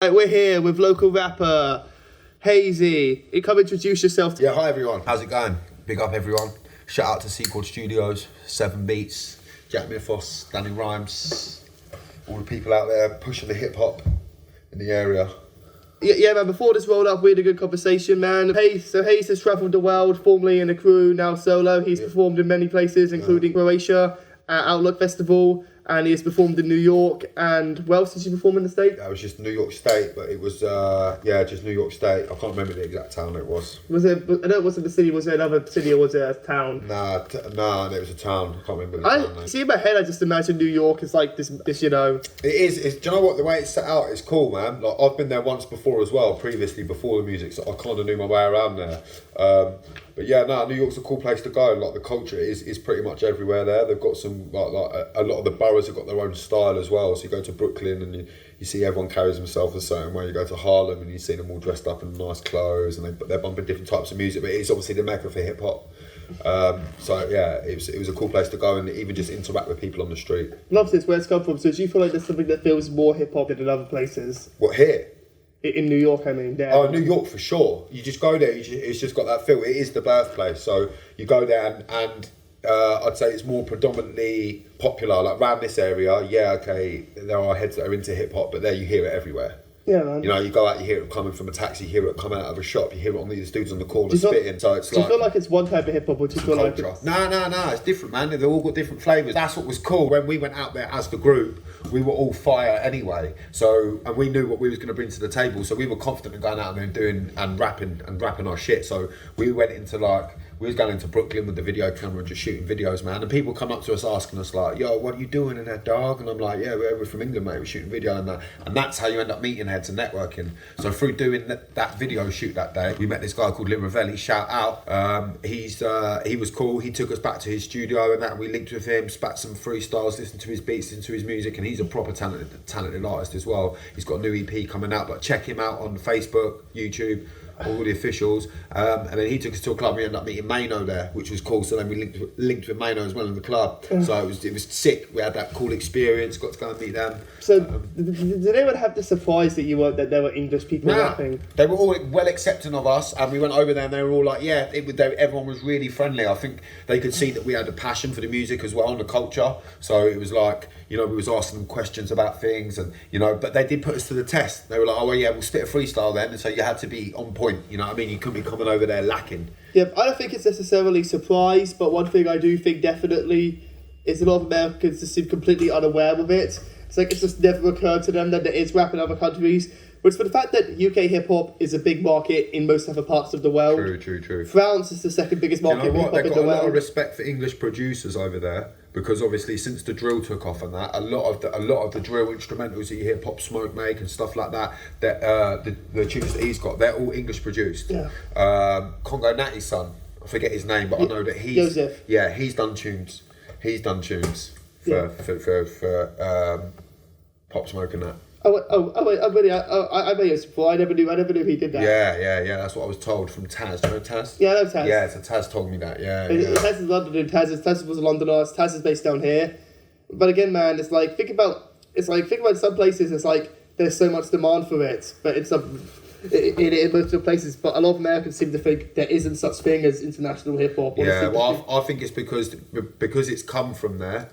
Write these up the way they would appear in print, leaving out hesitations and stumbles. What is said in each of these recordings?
Right, we're here with local rapper Hayzee. You come introduce yourself. Yeah, hi everyone. How's it going? Big up everyone. Shout out to Sequel Studios, 7 Beats, Jack Mythos, Danny Rhymes, all the people out there pushing the hip hop in the area. Yeah, man, before this roll up, we had a good conversation, man. Hayes has travelled the world, formerly in a crew, now solo. He's performed in many places, including Croatia, Outlook Festival, and he has performed in New York. And where else did you perform in the States? That was just New York State, but it was, just New York State. I can't remember the exact town it was. I know it wasn't the city, was it another city or was it a town? Nah, it was a town. I can't remember the town name. See, in my head, I just imagine New York as like this, you know. It is. Do you know what? The way it's set out is cool, man. Like, I've been there once before as well, previously, before the music, so I kind of knew my way around there. But yeah, New York's a cool place to go. Like, the culture is pretty much everywhere there. They've got some, like a lot of the boroughs have got their own style as well. So you go to Brooklyn and you see everyone carries themselves a certain way. You go to Harlem and you see them all dressed up in nice clothes and they're bumping different types of music. But it's obviously the mecca for hip hop. So yeah, it was a cool place to go and even just interact with people on the street. Love this. Where it's come from. So do you feel like there's something that feels more hip hop than in other places? What, here? In New York, I mean. There. Oh, New York for sure. You just go there. It's just got that feel. It is the birthplace. So you go there and I'd say it's more predominantly popular. Like around this area, yeah, okay, there are heads that are into hip hop, but there you hear it everywhere. Yeah, man. You know, you go out, you hear it coming from a taxi, you hear it coming out of a shop, you hear it on these dudes on the corner spitting. So it's do you feel like it's one type of hip hop, or do you feel like it's... No, it's different, man. They've all got different flavours. That's what was cool. When we went out there as the group, we were all fire anyway. So, and we knew what we was going to bring to the table. So we were confident in going out there and doing and rapping our shit. So we went into we was going into Brooklyn with the video camera and just shooting videos, man. And people come up to us asking us like, yo, what are you doing in there, dog? And I'm like, yeah, we're from England, mate. We're shooting video and that. And that's how you end up meeting heads and networking. So through doing that video shoot that day, we met this guy called Lil Ravelli, shout out. He was cool. He took us back to his studio and that. And we linked with him, spat some freestyles, listened to his beats, listened to his music. And he's a proper talented artist as well. He's got a new EP coming out, but check him out on Facebook, YouTube, all the officials, and then he took us to a club. We ended up meeting Mano there, which was cool. So then we linked with Mano as well in the club. So it was sick. We had that cool experience. Got to go and meet them. So did anyone have the surprise that there were English people rapping? They were all well accepting of us, and we went over there and they were all like, yeah, everyone was really friendly. I think they could see that we had a passion for the music as well and the culture. So it was like, you know, we was asking them questions about things, and you know, but they did put us to the test. They were like, oh well, yeah, we'll spit a freestyle then, and so you had to be on point. You know what I mean? You couldn't be coming over there lacking. Yeah, I don't think it's necessarily surprise, but one thing I do think definitely is a lot of Americans just seem completely unaware of it. It's like it's just never occurred to them that there is rap in other countries. But for the fact that UK hip hop is a big market in most other parts of the world. True. France is the second biggest market in hip hop in the world. They've got a lot of respect for English producers over there, because obviously since the drill took off and that, a lot of the drill instrumentals that you hear Pop Smoke make and stuff like that, the tunes that he's got, they're all English produced. Yeah. Congo Natty's son, I forget his name, but I know that he's done tunes. He's done tunes for Pop Smoke and that. I made it before. I never knew he did that. Yeah. That's what I was told from Taz. Do you know Taz? Yeah, I know Taz. Yeah, so Taz told me that. Yeah. Taz is London, and Taz was a Londoner. Taz is based down here. But again, man, it's like think about some places. It's like there's so much demand for it, but in most of the places. But a lot of Americans seem to think there isn't such thing as international hip hop. Yeah, well, I think it's because it's come from there.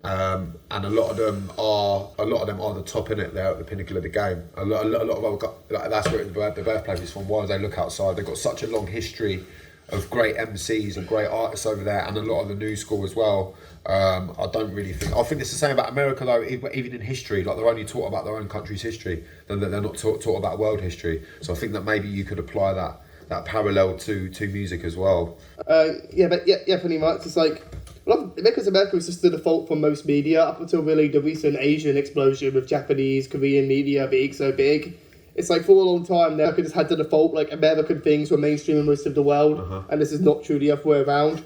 And a lot of them are the top in it. They're at the pinnacle of the game. A lot of that's where the birthplace is from. Why they look outside, they've got such a long history of great MCs and great artists over there, and a lot of the new school as well. I think it's the same about America though. Even in history, like they're only taught about their own country's history, then they're not taught about world history. So I think that maybe you could apply that parallel to music as well. Pretty much. It's like. Because America was just the default for most media up until really the recent Asian explosion with Japanese, Korean media being so big. It's like for a long time, America just had the default, like American things were mainstream in most of the world, and this is not true the other way around.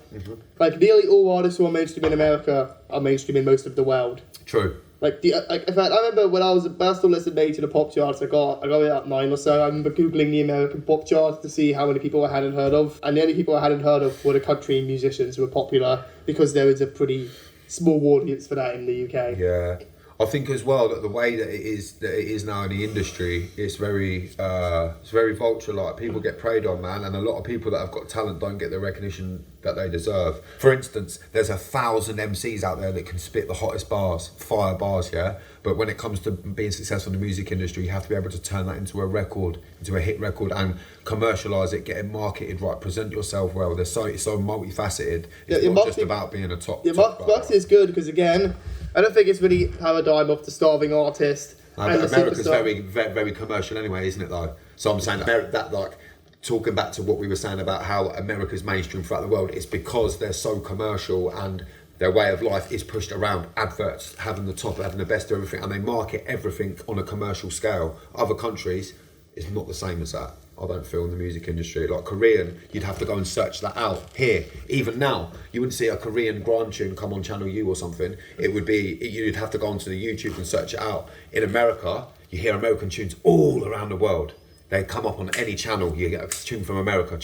Like nearly all artists who are mainstream in America are mainstream in most of the world. True. In fact, I remember when I still listening to the pop charts, I got it at 9 or so. I remember Googling the American pop charts to see how many people I hadn't heard of. And the only people I hadn't heard of were the country musicians who were popular, because there is a pretty small audience for that in the UK. Yeah. I think as well that the way that it is now in the industry, it's very vulture-like. People get preyed on, man, and a lot of people that have got talent don't get the recognition that they deserve. For instance, there's 1,000 MCs out there that can spit the hottest bars, fire bars, yeah? But when it comes to being successful in the music industry, you have to be able to turn that into a record, into a hit record, and commercialise it, get it marketed right, present yourself well. It's so multifaceted. It's not just about being a top. Yeah, marketing is good because, again, I don't think it's really paradigm of the starving artist. No, but America's very commercial anyway, isn't it though? So I'm saying that, like, talking back to what we were saying about how America's mainstream throughout the world, it's because they're so commercial and their way of life is pushed around adverts, having the top, having the best of everything, and they market everything on a commercial scale. Other countries, it's not the same as that. I don't feel in the music industry. Like Korean, you'd have to go and search that out. Here, even now, you wouldn't see a Korean grime tune come on Channel U or something. You'd have to go onto the YouTube and search it out. In America, you hear American tunes all around the world. They come up on any channel. You get a tune from America.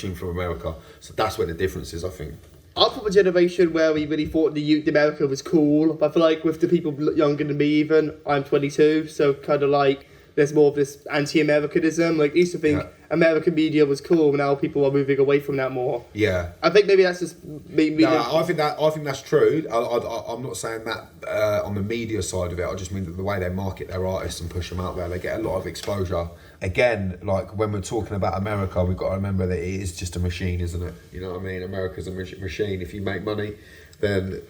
So that's where the difference is, I think. I'm from a generation where we really thought the America was cool. But I feel like with the people younger than me even, I'm 22, so kind of like there's more of this anti-Americanism. Like, I used to think American media was cool, but now people are moving away from that more. Yeah. I think maybe that's just me. No, I think that's true. I'm not saying that on the media side of it. I just mean that the way they market their artists and push them out there, they get a lot of exposure. Again, like when we're talking about America, we've got to remember that it is just a machine, isn't it? You know what I mean? America's a machine. If you make money, then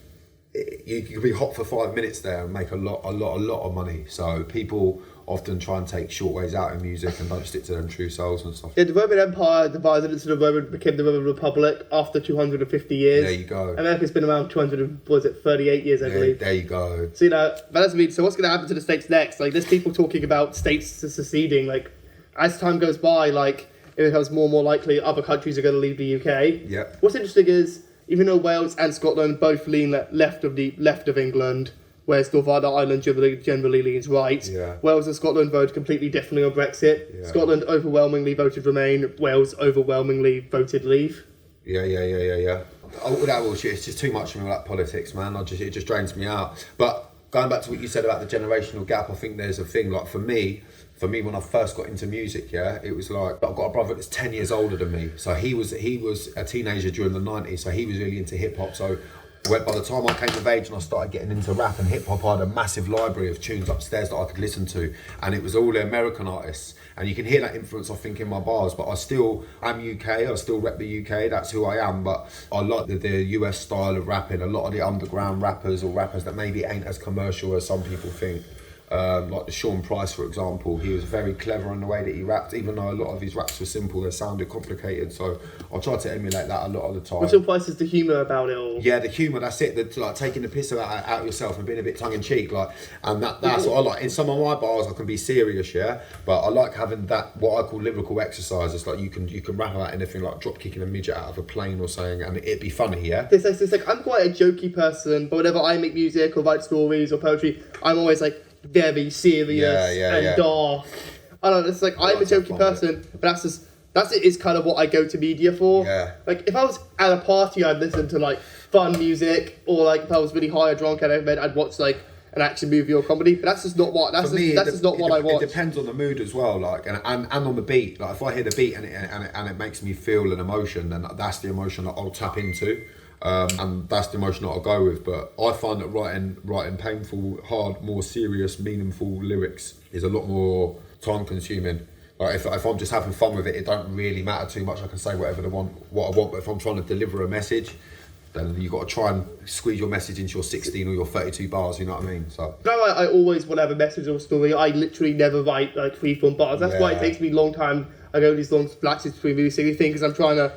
you can be hot for 5 minutes there and make a lot of money. So people often try and take short ways out in music and don't stick to their true selves and stuff. Yeah, the Roman Empire divided into became the Roman Republic after 250 years. There you go. America's been around 38 years, I believe. There you go. So, but that's so what's going to happen to the States next? Like, there's people talking about states seceding. Like, as time goes by, like, it becomes more and more likely other countries are going to leave the UK. Yeah. What's interesting is, even though Wales and Scotland both lean left of England, whereas Northern Ireland generally leans right. Yeah. Wales and Scotland voted completely differently on Brexit. Yeah. Scotland overwhelmingly voted Remain. Wales overwhelmingly voted Leave. Yeah. Oh, that bullshit. It's just too much for me, like politics, man. It just drains me out. But going back to what you said about the generational gap, I think there's a thing. Like for me, when I first got into music, it was like I've got a brother that's 10 years older than me. So he was a teenager during the 90s. So he was really into hip hop. So by the time I came of age and I started getting into rap and hip hop, I had a massive library of tunes upstairs that I could listen to, and it was all the American artists. And you can hear that influence, I think, in my bars. But I'm UK. I still rep the UK. That's who I am. But I like the US style of rapping. A lot of the underground rappers or rappers that maybe ain't as commercial as some people think. Like the Sean Price, for example, he was very clever in the way that he rapped. Even though a lot of his raps were simple, they sounded complicated. So I try to emulate that a lot of the time. But Sean Price is the humour about it all. Yeah, the humour. That's it. Like taking the piss out yourself and being a bit tongue in cheek, like, and that's what I like. In some of my bars, I can be serious, but I like having that what I call lyrical exercise. It's like you can rap about anything, like drop kicking a midget out of a plane or something, and it'd be funny, yeah. It's like I'm quite a jokey person, but whenever I make music or write stories or poetry, I'm always like very serious and dark. I don't know, it's like I'm a jokey person, but that's it is kind of what I go to media for. Yeah. Like if I was at a party, I'd listen to like fun music, or like if I was really high or drunk I'd watch like an action movie or comedy. But that's just not what that's just not what I watch. It depends on the mood as well, like and on the beat. Like if I hear the beat and it makes me feel an emotion, then that's the emotion that I'll tap into. And that's the emotion that I'll go with. But I find that writing painful, hard, more serious, meaningful lyrics is a lot more time consuming. Like if I'm just having fun with it, it don't really matter too much. I can say what I want. But if I'm trying to deliver a message, then you've got to try and squeeze your message into your 16 or your 32 bars, you know what I mean? So I always want to have a message or a story. I literally never write like free-form bars. That's why it takes me a long time. I go these long splashes between these things because I'm trying to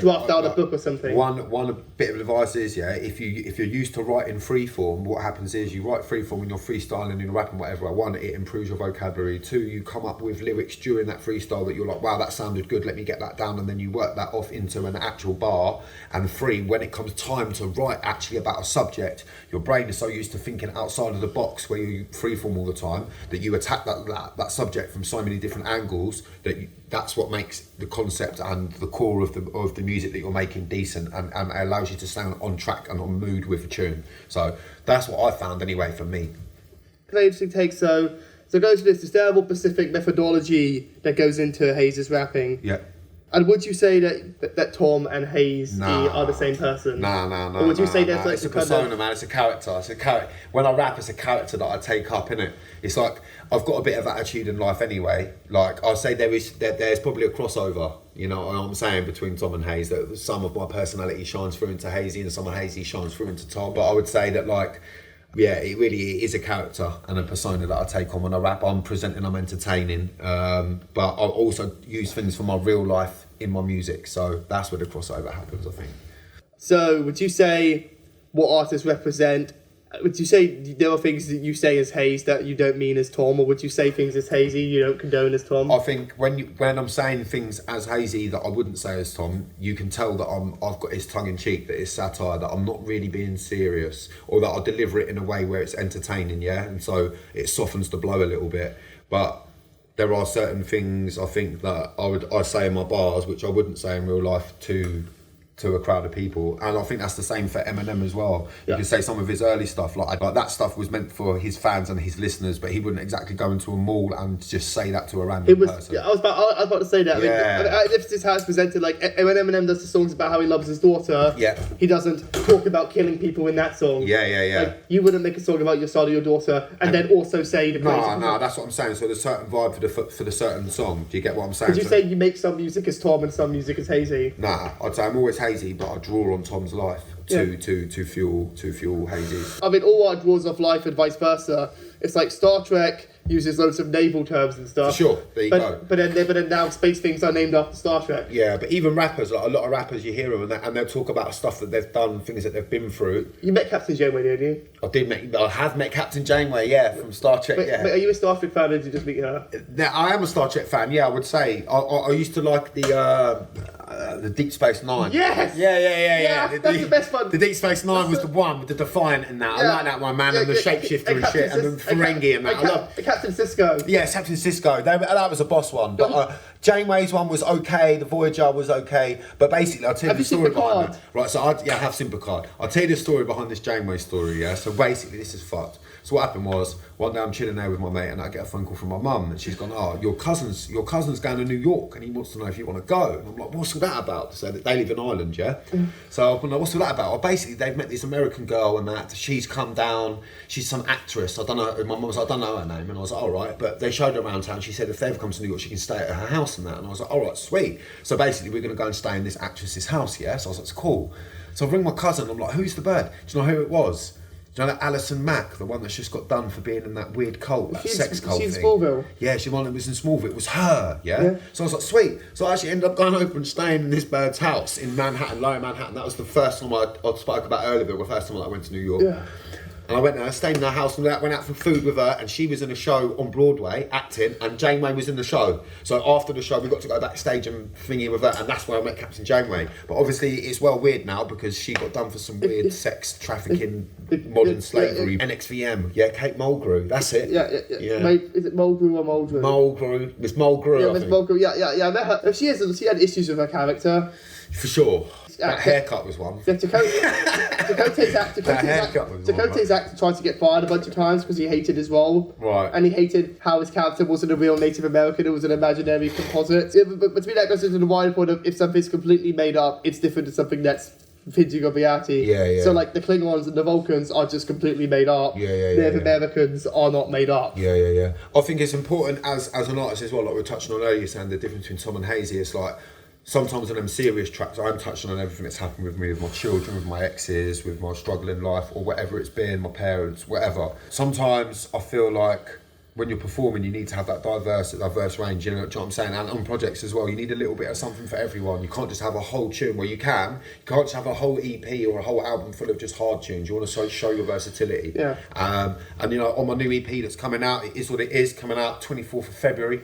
draft out a book or something. One bit of advice is, if you're used to writing freeform, what happens is you write freeform and you're freestyling and you're rapping whatever. One, it improves your vocabulary. Two, you come up with lyrics during that freestyle that you're like, wow, that sounded good, let me get that down, and then you work that off into an actual bar. And three, when it comes time to write actually about a subject, your brain is so used to thinking outside of the box where you freeform all the time that you attack that subject from so many different angles that's what makes the concept and the core of the music that you're making decent, and allows you to sound on track and on mood with a tune. So that's what I found anyway for me. Very interesting take. So go to this terrible specific methodology that goes into Hayze's rapping. Yeah. And would you say that Tom and Hayzee are the same person? No. Or would you say there's like it's a persona, man. It's a character. When I rap, it's a character that I take up, innit? It's like I've got a bit of attitude in life anyway. Like I'll say there's probably a crossover. You know what I'm saying, between Tom and Hayze. That some of my personality shines through into Hayzee, and some of Hayzee shines through into Tom. But I would say that like. Yeah, it really is a character and a persona that I take on when I rap. I'm presenting, I'm entertaining, but I also use things from my real life in my music. So that's where the crossover happens, I think. So would you say what artists represent? Would you say there are things that you say as Hayze that you don't mean as Tom, or would you say things as Hayzee you don't condone as Tom? I think when I'm saying things as Hayzee that I wouldn't say as Tom, you can tell that I've got his tongue in cheek, that it's satire, that I'm not really being serious, or that I deliver it in a way where it's entertaining, yeah, and so it softens the blow a little bit. But there are certain things I think that I say in my bars which I wouldn't say in real life to a crowd of people, and I think that's the same for Eminem as well. You can say some of his early stuff, like that stuff was meant for his fans and his listeners, but he wouldn't exactly go into a mall and just say that to a random person. Yeah, I was about to say that. Yeah. I mean, this is how it's presented. Like when Eminem does the songs about how he loves his daughter, he doesn't talk about killing people in that song. Yeah. Like, you wouldn't make a song about your son or your daughter and then also say the praise. No, that's what I'm saying. So there's a certain vibe for the certain song. Do you get what I'm saying? Would you say you make some music as Tom and some music as Hayzee? Nah, I'd say I'm always Hayzee, but I draw on Tom's life to fuel Hayzee's. I mean, all art draws off life and vice versa. It's like Star Trek uses loads of naval terms and stuff. For sure, there you go. But then now space things are named after Star Trek. Yeah, but even rappers, like a lot of rappers, you hear them and they'll talk about stuff that they've done, things that they've been through. You met Captain Janeway, didn't you? I have met Captain Janeway, yeah, from Star Trek. But are you a Star Trek fan, or did you just meet her? Now, I am a Star Trek fan, yeah, I would say. I used to like the Deep Space Nine. Yes! Yeah. That's the best one. The Deep Space Nine was the one with the Defiant and that. I like that one, man, and the shapeshifter and shit, and the Ferengi and that. I love Captain Sisko. Yeah, Captain Sisko. That was a boss one. But Janeway's one was okay. The Voyager was okay. But basically, I'll tell you the story behind it. Right, so I have seen Picard. I'll tell you the story behind this Janeway story, yeah? So basically, this is fucked. So what happened was, one day I'm chilling there with my mate and I get a phone call from my mum and she's gone, your cousin's going to New York and he wants to know if you want to go. And I'm like, what's all that about? So they live in Ireland, yeah? So I'm like, what's all that about? Well, basically, they've met this American girl and that. She's come down. She's some actress. I don't know. My mum was like, I don't know her name. And I was like, all right. But they showed her around town. She said if they ever come to New York, she can stay at her house and that. And I was like, all right, sweet. So basically, we're going to go and stay in this actress's house, yeah? So I was like, it's cool. So I ring my cousin. I'm like, who's the bird? Do you know who it was? Do you know that Alison Mack, the one that's just got done for being in that weird cult, that sex cult thing? She's in Smallville. Yeah, she one that was in Smallville. It was her, yeah? So I was like, sweet. So I actually ended up going over and staying in this bird's house in Manhattan, Lower Manhattan. That was the first time I spoke about earlier, the first time I went to New York. Yeah. And I went there, I stayed in her house and went out for food with her, and she was in a show on Broadway, acting, and Janeway was in the show. So after the show, we got to go backstage and thingy with her, and that's where I met Captain Janeway. But obviously, it's well weird now, because she got done for some weird sex trafficking, modern slavery. NXVM, yeah, Kate Mulgrew, that's it. Yeah. Mate, is it Mulgrew or Mulgrew? Mulgrew, Miss Mulgrew, yeah, Miss Mulgrew, yeah, I met her. She had issues with her character. For sure. That haircut was one. Yeah, Dakota's actor tried to get fired a bunch of times because he hated his role. Right. And he hated how his character wasn't a real Native American, it was an imaginary composite. Yeah, but to me that goes into the wider point of if something's completely made up, it's different to something that's fidging of reality. Yeah. So like the Klingons and the Vulcans are just completely made up. Native Americans are not made up. Yeah. I think it's important as an artist as well, like we were touching on earlier, saying the difference between Tom and Hayzee, it's like sometimes on them serious tracks, I'm touching on everything that's happened with me, with my children, with my exes, with my struggle in life, or whatever it's been, my parents, whatever. Sometimes I feel like when you're performing, you need to have that diverse range, you know what I'm saying? And on projects as well, you need a little bit of something for everyone. You can't just have a whole tune. Well, you can't just have a whole EP or a whole album full of just hard tunes. You want to show your versatility. Yeah. And you know, on my new EP that's coming out, it is what it is, coming out 24th of February.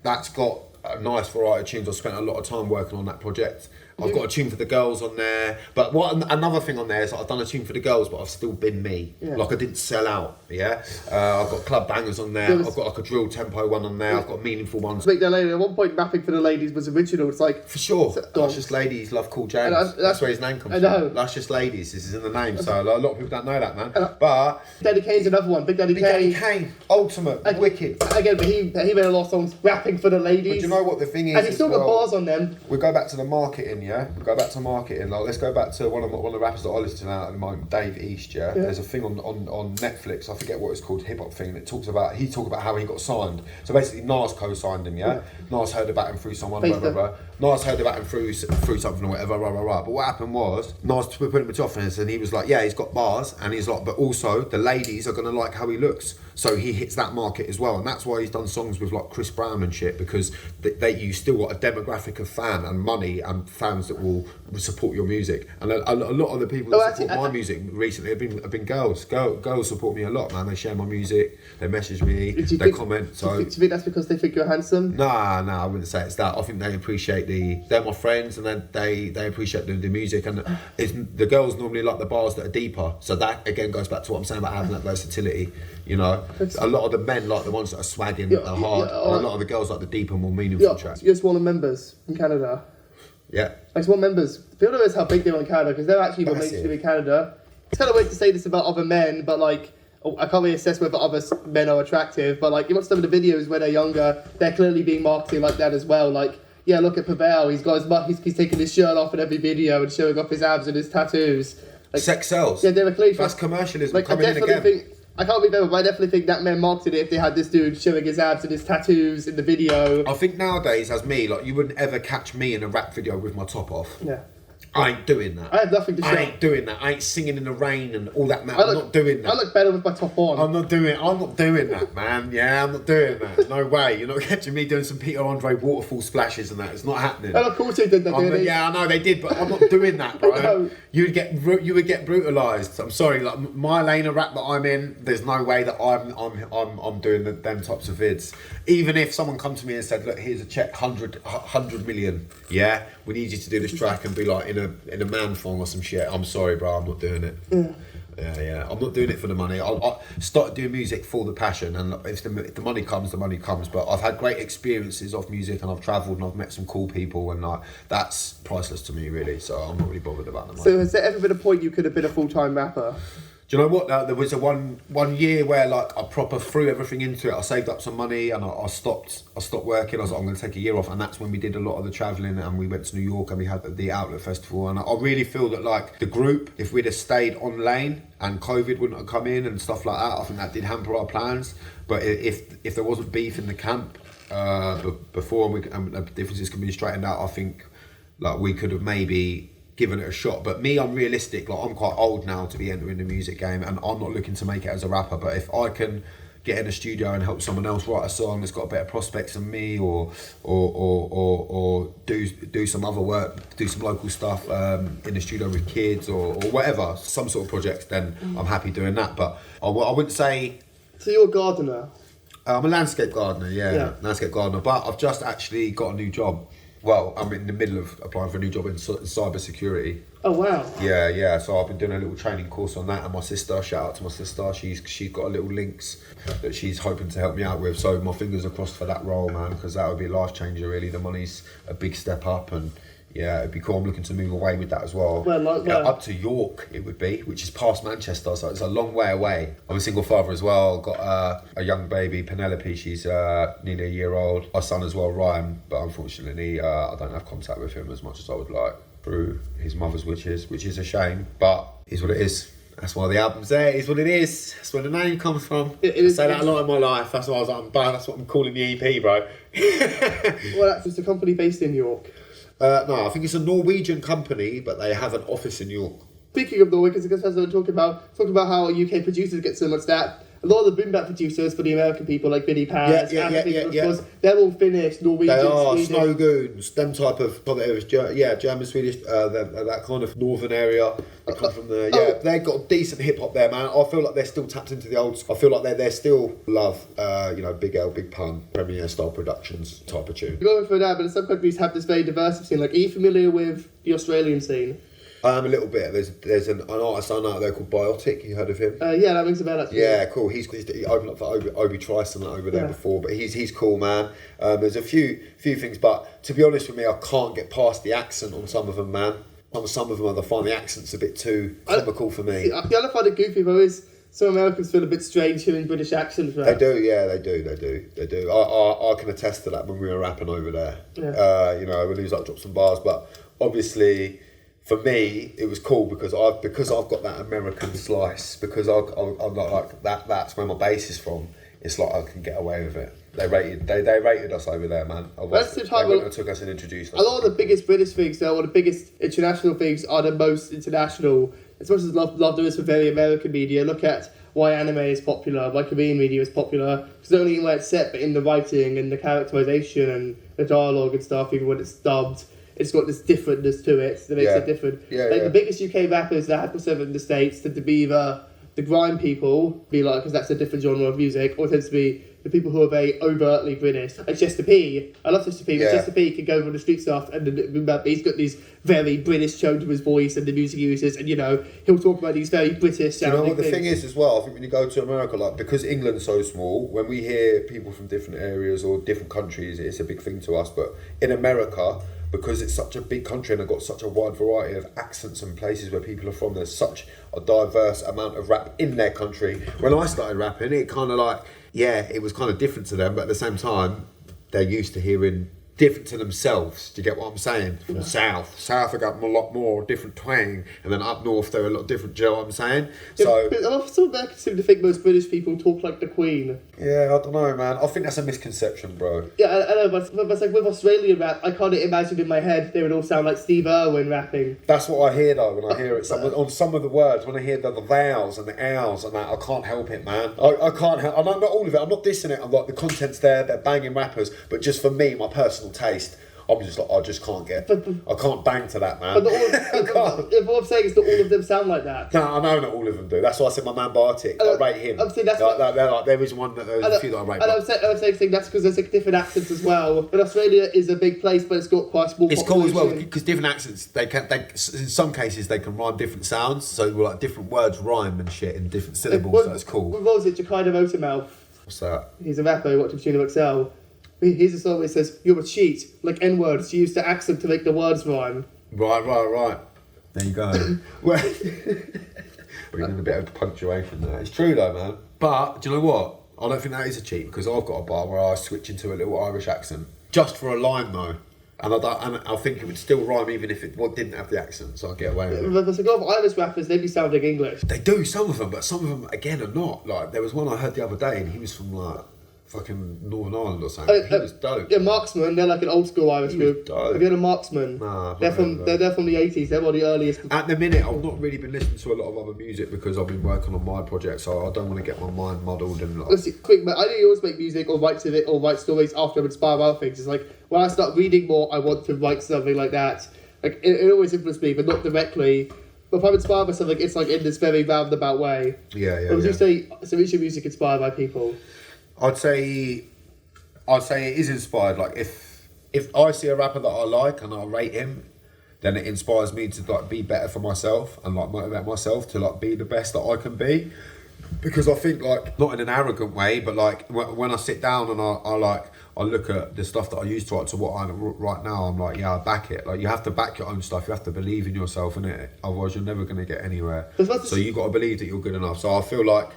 That's got a nice variety of tunes. I spent a lot of time working on that project, I've got a tune for the girls on there. But another thing on there is I've done a tune for the girls, but I've still been me. Yeah. Like I didn't sell out. Yeah. I've got club bangers on there. I've got like a drill tempo one on there. I've got meaningful ones. Make that lady. At one point, rapping for the ladies was original. It's like for sure. Luscious Ladies love Cool James. That's where his name comes from. Luscious Ladies. This is in the name. So a lot of people don't know that, man. But Daddy Kane's another one. Big Daddy Kane. Ultimate. Wicked. Again, but he made a lot of songs rapping for the ladies. But do you know what the thing is? And he's still got bars on them. We go back to the marketing, yeah? We go back to marketing. Like, let's go back to one of the rappers that I listen to now at the moment, Dave East, yeah? There's a thing on Netflix, I forget what it's called, hip hop thing, and he talks about how he got signed. So basically, Nas co-signed him, yeah? Nas heard about him through someone, blah, blah, blah. Nas heard about him through something or whatever, blah, blah, blah. But what happened was, Nas put him in office and he was like, yeah, he's got bars, and he's like, but also the ladies are going to like how he looks. So he hits that market as well, and that's why he's done songs with like Chris Brown and shit, because you still got a demographic of fan and money and fans that will support your music. And a lot of the people that support my music recently have been girls. Girls support me a lot, man. They share my music, they message me, they comment. So do you think that's because they think you're handsome? Nah, I wouldn't say it's that. I think they appreciate they're my friends, and then they appreciate the music, and the girls normally like the bars that are deeper. So that again goes back to what I'm saying about having that versatility. You know, a lot of the men like the ones that are swagging, that are hard, and a lot of the girls like the deeper, more meaningful tracks. You're just one of the members in Canada. Yeah. Like one members. People don't realize how big they are in Canada, because they're actually what makes them in Canada. It's kind of weird to say this about other men, but like, I can't really assess whether other men are attractive, but like, you watch some of the videos where they're younger, they're clearly being marketed like that as well. Like, yeah, look at Pavel, he's taking his shirt off in every video and showing off his abs and his tattoos. Like, sex sells. Yeah, they're clearly. That's commercialism like, coming in again. I can't remember, but I definitely think that men marketed it if they had this dude showing his abs and his tattoos in the video. I think nowadays, as me, like, you wouldn't ever catch me in a rap video with my top off. Yeah. I ain't doing that. I have nothing to show. I ain't doing that. I ain't singing in the rain and all that, man. I'm not doing that. I look better with my top on. I'm not doing that, man. Yeah, I'm not doing that. No way. You're not catching me doing some Peter Andre waterfall splashes and that. It's not happening. And of course they did that. Yeah, I know they did, but I'm not doing that, bro. No. You would get brutalised. I'm sorry, like my lane of rap that I'm in, there's no way that I'm doing them types of vids. Even if someone come to me and said, look, here's a check, 100 million. Yeah, we need you to do this track and be like in a man thong or some shit. I'm sorry, bro, I'm not doing it. Yeah. I'm not doing it for the money. I started doing music for the passion, and if the money comes, the money comes. But I've had great experiences of music, and I've travelled and I've met some cool people, and that's priceless to me, really. So I'm not really bothered about the money. So has there ever been a point you could have been a full-time rapper? Do you know what? There was a one year where like I proper threw everything into it. I saved up some money and I stopped working. I was like, I'm going to take a year off, and that's when we did a lot of the travelling, and we went to New York and we had the Outlet Festival. And I really feel that like the group, if we'd have stayed on lane and COVID wouldn't have come in and stuff like that, I think that did hamper our plans. But if there wasn't beef in the camp before and the differences could be straightened out, I think like we could have maybe given it a shot. But me, I'm realistic. Like, I'm quite old now to be entering the music game, and I'm not looking to make it as a rapper. But if I can get in a studio and help someone else write a song that's got better prospects than me, or do some other work, do some local stuff in the studio with kids or whatever, some sort of projects, then I'm happy doing that. But I wouldn't say. So you're a gardener. I'm a landscape gardener, yeah, landscape gardener. But I've just actually got a new job. Well, I'm in the middle of applying for a new job in cyber security. Oh wow! Yeah. So I've been doing a little training course on that, and my sister, shout out to my sister, she's got a little links that she's hoping to help me out with. So my fingers are crossed for that role, man, because that would be a life changer. Really, the money's a big step up, and yeah, it'd be cool. I'm looking to move away with that as well. Up to York, it would be, which is past Manchester, so it's a long way away. I'm a single father as well. Got a young baby, Penelope. She's nearly a year old. Our son as well, Ryan. But unfortunately, I don't have contact with him as much as I would like through his mother's wishes, which is a shame. But it's what it is. That's why the album's there. It's what it is. That's where the name comes from. I say that a lot in my life. That's why I was like, that's what I'm calling the EP, bro. Well, that's just a company based in York. No, I think it's a Norwegian company, but they have an office in York. Speaking of Norway, because as I was talking about how UK producers get so much that, a lot of the boom bap producers for the American people, like Billy Paz, of course, they're all Finnish, Norwegian, They are Swedish. Snow Goons, them type of German, Swedish, that kind of northern area. They come from there. Yeah, they've got decent hip hop there, man. I feel like they're still tapped into the old school. I feel like they're still love, Big L, Big Pun, Premiere style productions type of tune. Going for that, but some countries have this very diverse scene. Like, are you familiar with the Australian scene? A little bit. There's an artist I know out there called Biotic. You heard of him? Yeah, that rings a bell actually. Yeah, cool. He opened up for Obi Trice and that over there before, but he's cool, man. There's a few things, but to be honest with me, I can't get past the accent on some of them, man. Some of them, I find the accent's a bit too comical for me. The other find it goofy though is some Americans feel a bit strange hearing British accents. Right? They do, yeah, they do. I can attest to that when we were rapping over there. Yeah. When he was like drop some bars, but obviously. For me, it was cool because I've got that American slice, because I'm not like that. That's where my base is from. It's like I can get away with it. They rated us over there, man. They went and took us and introduced us. A lot of the biggest British things, though, or the biggest international things, are the most international. As much as love there is for very American media, look at why anime is popular, why Korean media is popular. It's not only in where it's set, but in the writing and the characterization and the dialogue and stuff, even when it's dubbed. It's got this differentness to it that makes it different. The biggest UK rappers that happen to serve in the States tend to be either the grime people, because that's a different genre of music, or it tends to be the people who are very overtly British. Like Chester P. I love Chester P. But Chester P. can go over the street stuff and he's got these very British tone to his voice and the music he uses, and he'll talk about these very British sounding what the things. thing is as well? I think when you go to America, like, because England's so small, when we hear people from different areas or different countries, it's a big thing to us. But in America, because it's such a big country and they've got such a wide variety of accents and places where people are from, there's such a diverse amount of rap in their country. When I started rapping, it kind of it was kind of different to them, but at the same time, they're used to hearing different to themselves. Do you get what I'm saying? From South have got a lot more different twang, and then up north they're a lot different. Do you know what I'm saying? So a lot of some Americans seem to think most British people talk like the Queen. Yeah, I don't know, man. I think that's a misconception, bro. Yeah, I know, but it's like with Australian rap, I can't imagine in my head they would all sound like Steve Irwin rapping. That's what I hear though when I hear it. On some of the words, when I hear the vowels and the owls and that, I can't help it, man. I can't help. I know not all of it. I'm not dissing it. I'm like, the content's there. They're banging rappers, but just for me, my personal taste, I'm just like, I just can't I can't bang to that, man. But what I'm saying is that all of them sound like that. No, I know not all of them do. That's why I said my man Bartik. I rate him. I'm saying that's there is one that there's a few that I rate. And I'm saying that's because there's different accents as well. But Australia is a big place, but it's got quite a small population. It's cool as well because different accents. They in some cases they can rhyme different sounds. So like different words rhyme and shit in different syllables. That's cool. What was it? Jakida Motormouth. What's that? He's a rapper who watched Tuna XL. Here's a song where it says, "You're a cheat, like N-words used to accent to make the words rhyme." Right. There you go. Well, bring in a bit of punctuation there. It's true though, man. But do you know what? I don't think that is a cheat, because I've got a bar where I switch into a little Irish accent just for a line though. And I think it would still rhyme even if it didn't have the accent, so I'd get away with it. There's a lot of Irish rappers, they'd be sounding English. They do, some of them, but some of them again are not. Like, there was one I heard the other day and he was from like fucking Northern Ireland or something. He was dope. Yeah, Marksman, they're like an old school Irish group. Have you heard of Marksman? Nah, they're from the 80s. They're one of the earliest. At the minute, I've not really been listening to a lot of other music because I've been working on my project, so I don't want to get my mind muddled and like. Listen, quick, I don't always make music or write to it or write stories after I'm inspired by other things. It's like when I start reading more, I want to write something like that. Like it always influenced me, but not directly. But if I'm inspired by something, it's like in this very roundabout way. Yeah. Or would you say, so is your music inspired by people? I'd say it is inspired. Like if I see a rapper that I like and I rate him, then it inspires me to like be better for myself and like motivate myself to like be the best that I can be. Because I think, like, not in an arrogant way, but like when I sit down and I look at the stuff that I used to write to what I right now, I'm like, yeah, I back it. Like, you have to back your own stuff. You have to believe in yourself, innit? Otherwise, you're never going to get anywhere. So you've got to believe that you're good enough. So I feel like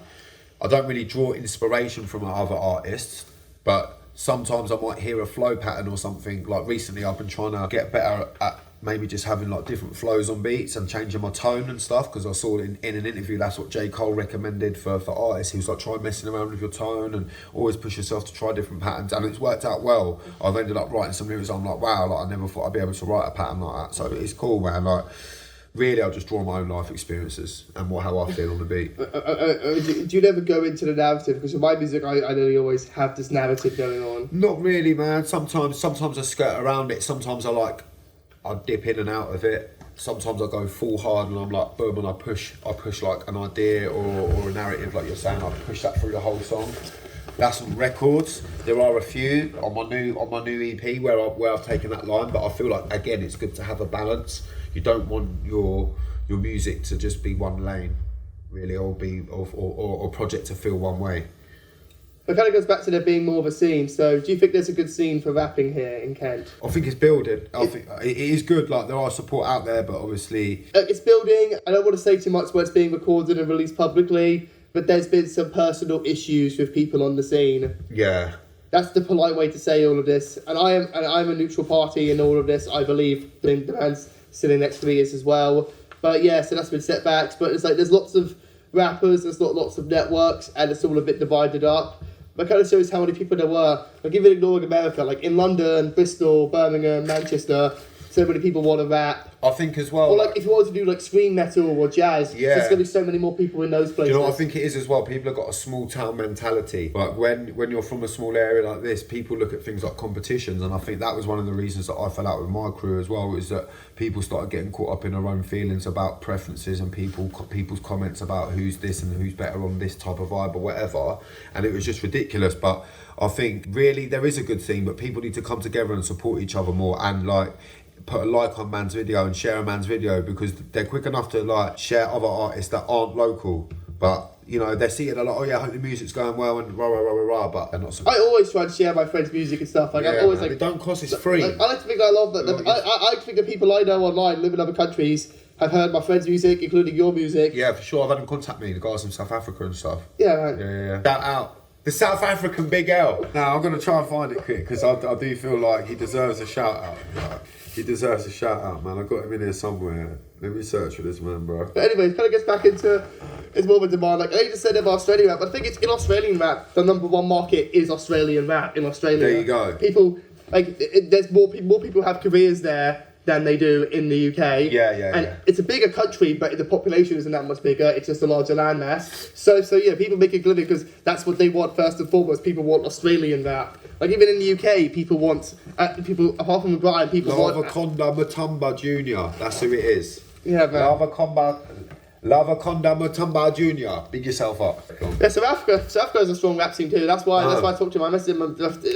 I don't really draw inspiration from other artists, but sometimes I might hear a flow pattern or something. Like recently, I've been trying to get better at maybe just having like different flows on beats and changing my tone and stuff, because I saw in an interview that's what J. Cole recommended for artists. He was like, try messing around with your tone and always push yourself to try different patterns, and it's worked out well. I've ended up writing some lyrics, I'm like, wow, like I never thought I'd be able to write a pattern like that. So it's cool, man. Like really I'll just draw my own life experiences and how I feel on the beat. Do you never go into the narrative? Because with my music, I nearly always have this narrative going on. Not really, man. Sometimes I skirt around it. Sometimes I dip in and out of it. Sometimes I go full hard and I'm like boom, and I push like an idea or a narrative, like you're saying. I push that through the whole song. That's on records. There are a few on my new EP where I've taken that line, but I feel like again it's good to have a balance. You don't want your music to just be one lane, really, or project to feel one way. It kind of goes back to there being more of a scene. So, do you think there's a good scene for rapping here in Kent? I think it's building. I think it is good. Like there are support out there, but obviously it's building. I don't want to say too much where it's being recorded and released publicly, but there's been some personal issues with people on the scene. Yeah. That's the polite way to say all of this. And I'm a neutral party in all of this. I believe the man's sitting next to me is as well. But yeah, so that's been setbacks. But it's like there's lots of rappers, there's lots of networks, and it's all a bit divided up. But it kind of shows how many people there were. Like even ignoring America, like in London, Bristol, Birmingham, Manchester, so many people want to rap. I think as well. Or like if you wanted to do like scream metal or jazz, there's going to be so many more people in those places. You know what I think it is as well? People have got a small town mentality. Like when you're from a small area like this, people look at things like competitions, and I think that was one of the reasons that I fell out with my crew as well, is that people started getting caught up in their own feelings about preferences and people's comments about who's this and who's better on this type of vibe or whatever, and it was just ridiculous. But I think really there is a good thing, but people need to come together and support each other more, and like put a like on man's video and share a man's video, because they're quick enough to like share other artists that aren't local, but you know they see it, they're like, oh yeah, I hope the music's going well and rah rah rah rah rah, but they're not. I always try to share my friends' music and stuff. Like yeah, I'm always man, like, it don't cost, it's free. Like, I like to think I love that. I think the people I know online live in other countries have heard my friends' music, including your music. Yeah, for sure. I've had them contact me, the guys from South Africa and stuff. Yeah, man. Yeah. Shout out the South African Big L. Now I'm gonna try and find it quick because I do feel like he deserves a shout out. He deserves a shout out, man. I got him in here somewhere. Let me search for this man, bro. But anyway, it kind of gets back into it's more of a demand. Like I just said about Australian rap, but I think it's in Australian rap. The number one market is Australian rap in Australia. There you go. People like there's more people have careers there than they do in the UK. Yeah. It's a bigger country, but the population isn't that much bigger. It's just a larger landmass. So yeah, people make a living because that's what they want first and foremost. People want Australian rap. Like even in the UK, people want people apart from Brian, people want Lavaconda Matumba Jr. That's who it is. Yeah, man. Lavaconda Matumba Jr. Big yourself up. Yeah, South Africa is a strong rap scene too. That's why I talked to him. I messaged him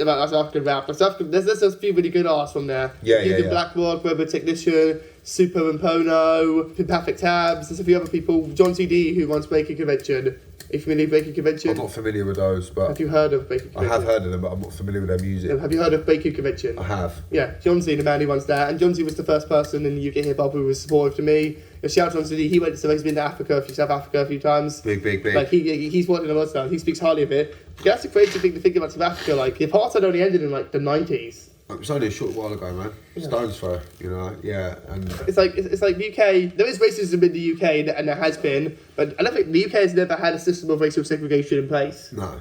about South African rap. But there's a few really good artists from there. Yeah. Black Rock, Weber Technician, Super and Pono, Perfect Tabs. There's a few other people. John CD, who runs Baking Convention. Are you familiar with Baking Convention? I'm not familiar with those, but have you heard of Baking Convention? I have heard of them, but I'm not familiar with their music. Have you heard of Baking Convention? I have. Yeah, John C, the man who runs that, and John C was the first person in the UK hip hop who was supportive to me. Shout out to John C. He's been to South Africa a few times. Big. Like he's worked in a lot of stuff. He speaks highly of it. Yeah, that's a crazy thing to think about South Africa. Like the apartheid only ended in like the 90s. It was only a short while ago, man. Yeah. Stones throw, you know, yeah. And it's like the UK. There is racism in the UK, and there has been, but I don't think the UK has never had a system of racial segregation in place. No.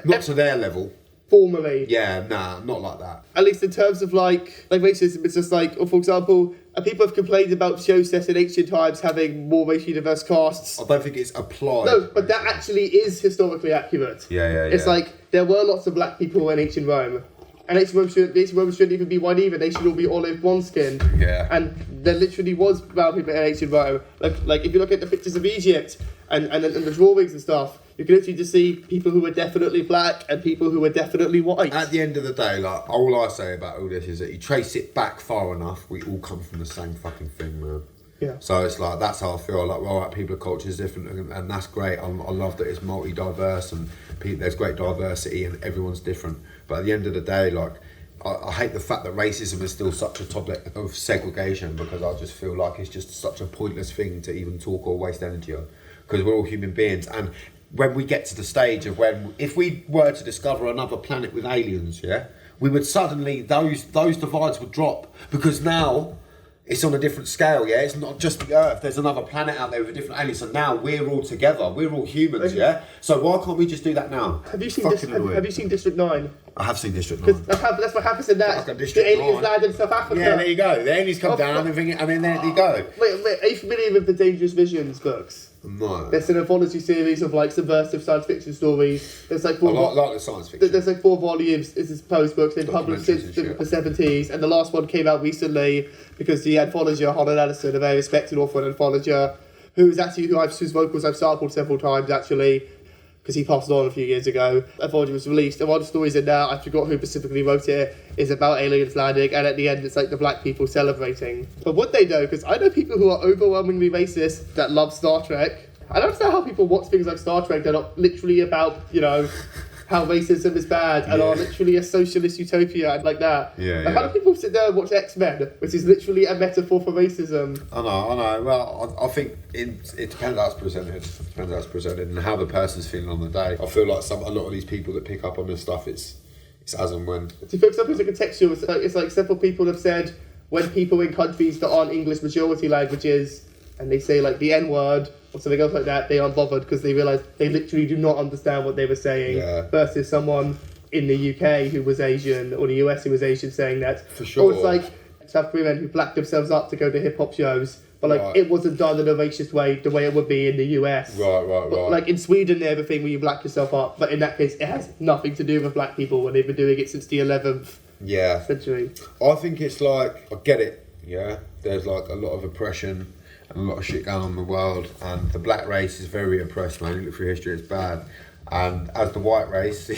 Not to their level. Formally. Yeah, nah, not like that. At least in terms of like racism, it's just like, or for example, people have complained about shows set in ancient times having more racially diverse casts. I don't think it's applied. No, but that actually is historically accurate. Yeah. It's like there were lots of black people in ancient Rome. And ancient Rome shouldn't even be white either. They should all be olive blonde skinned. Yeah. And there literally was brown people in ancient Rome. Like if you look at the pictures of Egypt and the drawings and stuff, you can literally just see people who were definitely black and people who were definitely white. At the end of the day, like all I say about all this is that you trace it back far enough, we all come from the same fucking thing, man. Yeah. So it's like that's how I feel. Like, well, people of culture is different, and that's great. I love that it's multi-diverse and there's great diversity and everyone's different. But at the end of the day, like I hate the fact that racism is still such a topic of segregation, because I just feel like it's just such a pointless thing to even talk or waste energy on, because we're all human beings. And when we get to the stage of if we were to discover another planet with aliens, we would suddenly those divides would drop, because now it's on a different scale, yeah? It's not just the Earth. There's another planet out there with a different alien. So now we're all together. We're all humans, yeah? So why can't we just do that now? Have you seen District 9? I have seen District 9. Because that's what happens in that. Like the aliens land in South Africa. Yeah, there you go. The aliens come down and then there you go. Wait, are you familiar with the Dangerous Visions books? No. There's an anthology series of like subversive science fiction stories. There's like I like the science fiction. There's like 4 volumes. It's his post books. They've published since the 70s, and the last one came out recently because the anthologer Holland Allison, a very respected author and anthologer, whose vocals I've sampled several times actually, because he passed on a few years ago. Anthology was released, and one of the stories in there, I forgot who specifically wrote it, is about aliens landing, and at the end it's like the black people celebrating. But what they know, because I know people who are overwhelmingly racist that love Star Trek. I don't understand how people watch things like Star Trek that are literally about, how racism is bad and are literally a socialist utopia and like that. How do people sit there and watch X-Men, which is literally a metaphor for racism? I know. Well, I think it depends how it's presented. And how the person's feeling on the day. I feel like a lot of these people that pick up on this stuff, it's as and when. Do you think something's like a textual? It's like several people have said when people in countries that aren't English majority languages and they say like the N-word or something else like that, they aren't bothered because they realise they literally do not understand what they were saying. Versus someone in the UK who was Asian or the US who was Asian saying that. For sure. Or it's like South Korean who blacked themselves up to go to hip hop shows, but it wasn't done in a racist way the way it would be in the US. Right. But, like in Sweden, they have a thing where you black yourself up, but in that case, it has nothing to do with black people, and they've been doing it since the 11th century. I think it's like, I get it, yeah? There's like a lot of oppression and a lot of shit going on in the world, and the black race is very oppressed, man. You look through history, it's bad. And as the white race,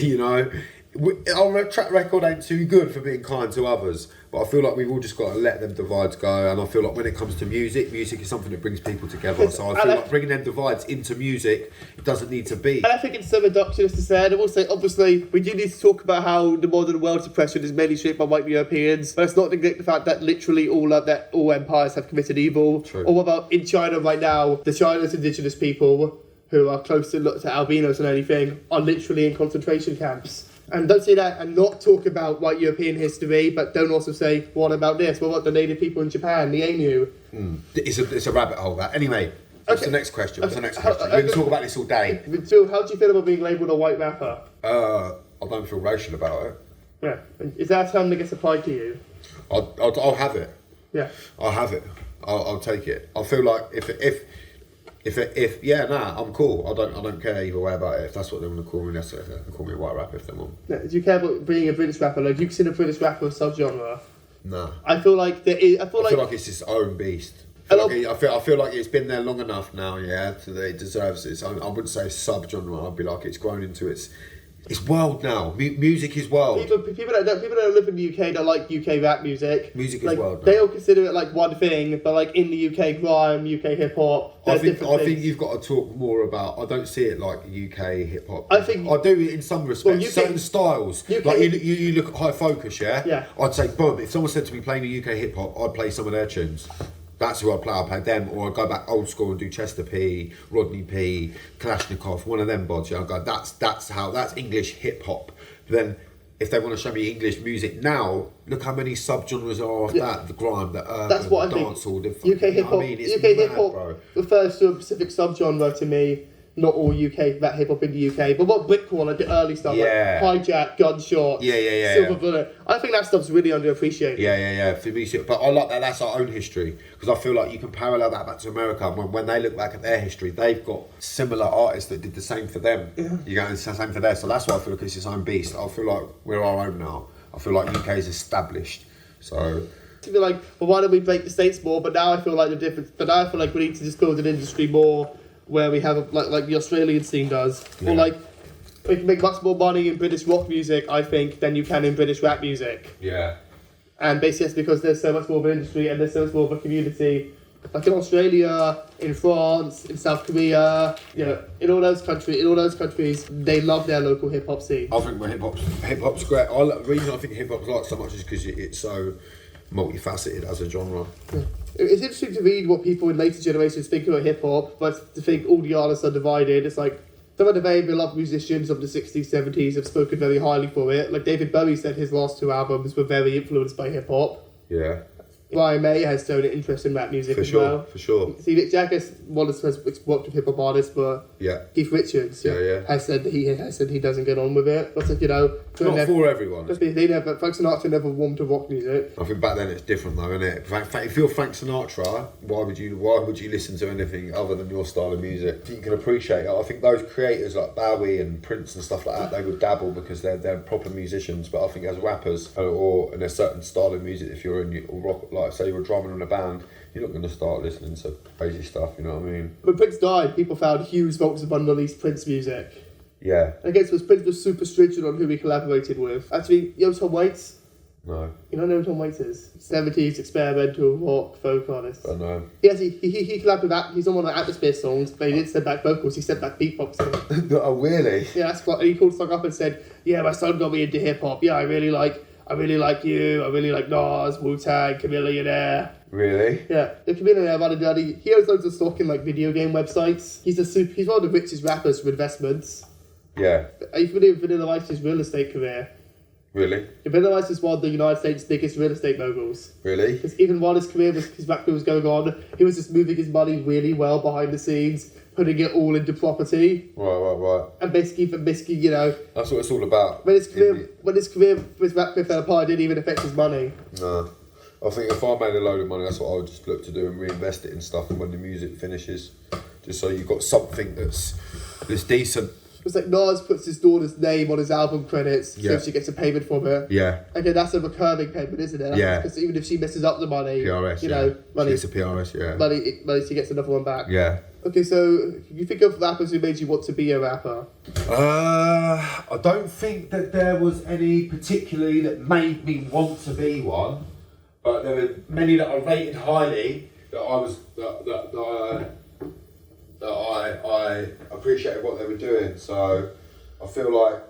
our track record ain't too good for being kind to others, but I feel like we've all just got to let them divides go. And I feel like when it comes to music is something that brings people together. So I feel like bringing them divides into music, it doesn't need to be. And I think it's so reductionist to say, and I will say, obviously, we do need to talk about how the modern world's oppression is mainly shaped by white Europeans, but let's not neglect the fact that literally all empires have committed evil. True. Or what about in China right now, the China's indigenous people, who are close to albinos and anything, are literally in concentration camps. And don't say that and not talk about white European history, but don't also say, what about this? What about the native people in Japan, the Ainu? It's a rabbit hole, that. Anyway, what's the next question? We can talk about this all day. So how do you feel about being labelled a white rapper? I don't feel racial about it. Yeah. Is that a term that gets applied to you? I'll have it. Yeah. I'll have it. I'll take it. I feel like I'm cool. I don't care either way about it. If that's what they want to call me, they can call me a white rapper if they want. No, do you care about being a British rapper? Like, do you consider British rapper a subgenre? No. I feel like I feel like it's its own beast. I feel like it's been there long enough now, so that it deserves it. I wouldn't say subgenre. I'd be like it's grown into its world now. Music is world. People that don't live in the UK that like UK rap music. Music is world. They all consider it like one thing, but like in the UK grime, UK hip hop. I think you've got to talk more about. I don't see it like UK hip hop. I do in some respects. Certain styles. Like you look at High Focus, yeah. I'd say, boom. If someone said to me playing a UK hip hop, I'd play some of their tunes. That's who I'd play. I'd play them, or I'd go back old school and do Chester P, Rodney P, Kalashnikov, one of them bods. I'd go, that's English hip hop. Then, if they want to show me English music now, look how many subgenres are of that. The grime, the urban, that's what the dancehall, the UK hip hop. UK hip hop refers to a specific subgenre to me. Not all UK rap hip hop in the UK, but what Britcore, like the early stuff, like Hijack, Gunshot, Silver Bullet. I think that stuff's really underappreciated. Yeah. For me, but I like that. That's our own history, because I feel like you can parallel that back to America. When they look back at their history, they've got similar artists that did the same for them. Yeah. You know, it's the same for them. So that's why I feel like it's its own beast. I feel like we're our own now. I feel like UK is established. So. To be like, well, why don't we break the states more? But now I feel like the difference. But now I feel like we need to just build an industry more. Where we have like the Australian scene does, or like we can make much more money in British rock music, I think, than you can in British rap music. Yeah. And basically, that's because there's so much more of an industry and there's so much more of a community. Like in Australia, in France, in South Korea, in all those countries, they love their local hip hop scene. I think hip hop's great. The reason I think hip hop's like so much is because it's so multifaceted as a genre. Yeah. It's interesting to read what people in later generations think about hip hop, but to think all the artists are divided. It's like some of the very beloved musicians of the 60s, 70s have spoken very highly for it. Like David Bowie said his last 2 albums were very influenced by hip hop. Yeah. Ryan May has shown an interest in rap music as well. For sure. See, Nick Jackass, one of has worked with hip hop artists, but Keith Richards has said that he doesn't get on with it. But like, not for everyone. Just they never. Frank Sinatra never warmed to rock music. I think back then it's different though, isn't it? If you're Frank Sinatra, why would you listen to anything other than your style of music? You can appreciate it. I think those creators like Bowie and Prince and stuff like that, they would dabble because they're proper musicians. But I think as rappers or in a certain style of music, if you're in rock, like say you're drumming in a band, you're not going to start listening to crazy stuff. You know what I mean? When Prince died, people found huge vaults of unreleased Prince music. Yeah. I guess Prince was super stringent on who he collaborated with. Actually, you know Tom Waits? No. You don't know who Tom Waits is? 70s experimental rock folk artist. I know. He collabed with that. He's on one of the Atmosphere songs, but he didn't send back vocals. He sent back beatboxing. Oh really? Yeah, that's what. And he called the song up and said, "Yeah, my son got me into hip hop. Yeah, I really like you. I really like Nas, Wu-Tang, Chameleonaire." Really? Yeah, the Chameleonaire Money Daddy. He owns loads of stock in like video game websites. He's one of the richest rappers for investments. Yeah. Are you familiar with Vanilla Ice's real estate career? Really? Vanilla Ice is one of the United States' biggest real estate moguls. Really? Because even while his rap career was going on, he was just moving his money really well behind the scenes, putting it all into property. Right. And basically, that's what it's all about. When his rap career fell apart, it didn't even affect his money. No. I think if I made a load of money, that's what I would just look to do and reinvest it in stuff. And when the music finishes, just so you've got something that's decent. It's like Nas puts his daughter's name on his album credits, so she gets a payment from it. Yeah. Okay, that's a recurring payment, isn't it? Because even if she messes up the money, PRS, money. She gets a PRS, yeah. Money, she gets another one back. Yeah. Okay, so you think of rappers who made you want to be a rapper? I don't think that there was any particularly that made me want to be one, but there were many that I rated highly that I appreciated what they were doing. So I feel like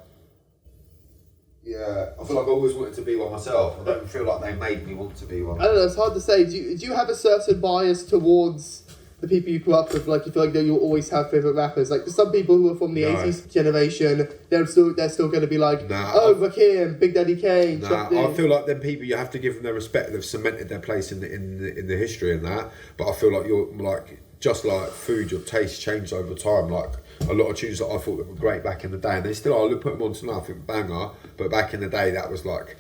I always wanted to be one myself. I don't feel like they made me want to be one. I don't know, it's hard to say. Do you have a certain bias towards the people you grew up with? Like, you feel like you'll always have favourite rappers? Like, there's some people who are from the 80s generation, they're still going to be like, Rakim, Big Daddy Kane. I feel like them people, you have to give them their respect. They've cemented their place in the history and that. But I feel like you're like, just like food, your taste changed over time. Like a lot of tunes that I thought that were great back in the day, and they still are. I put them on tonight, I think banger. But back in the day, that was like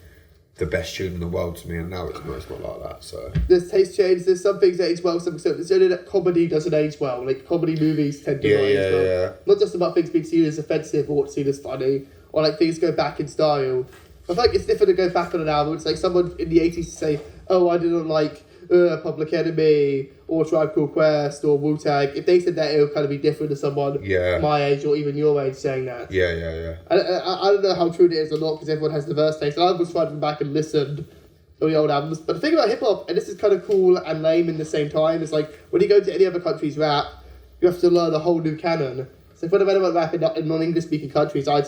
the best tune in the world to me, and now it's not like that. So there's taste change. There's some things that age well, some there's only that comedy doesn't age well. Like comedy movies tend to not age well. Yeah. Not just about things being seen as offensive or seen as funny, or like things go back in style. I feel like it's different to go back on an album. It's like someone in the 80s to say, "Oh, I didn't like Public Enemy or Tribe Called Quest or Wu-Tang." If they said that, it would kind of be different to someone my age or even your age saying that. Yeah. I don't know how true it is or not, because everyone has diverse taste. I was trying to go back and listen to the old albums. But the thing about hip-hop, and this is kind of cool and lame in the same time, is like when you go to any other country's rap, you have to learn a whole new canon. So when I rap in non-English speaking countries, you have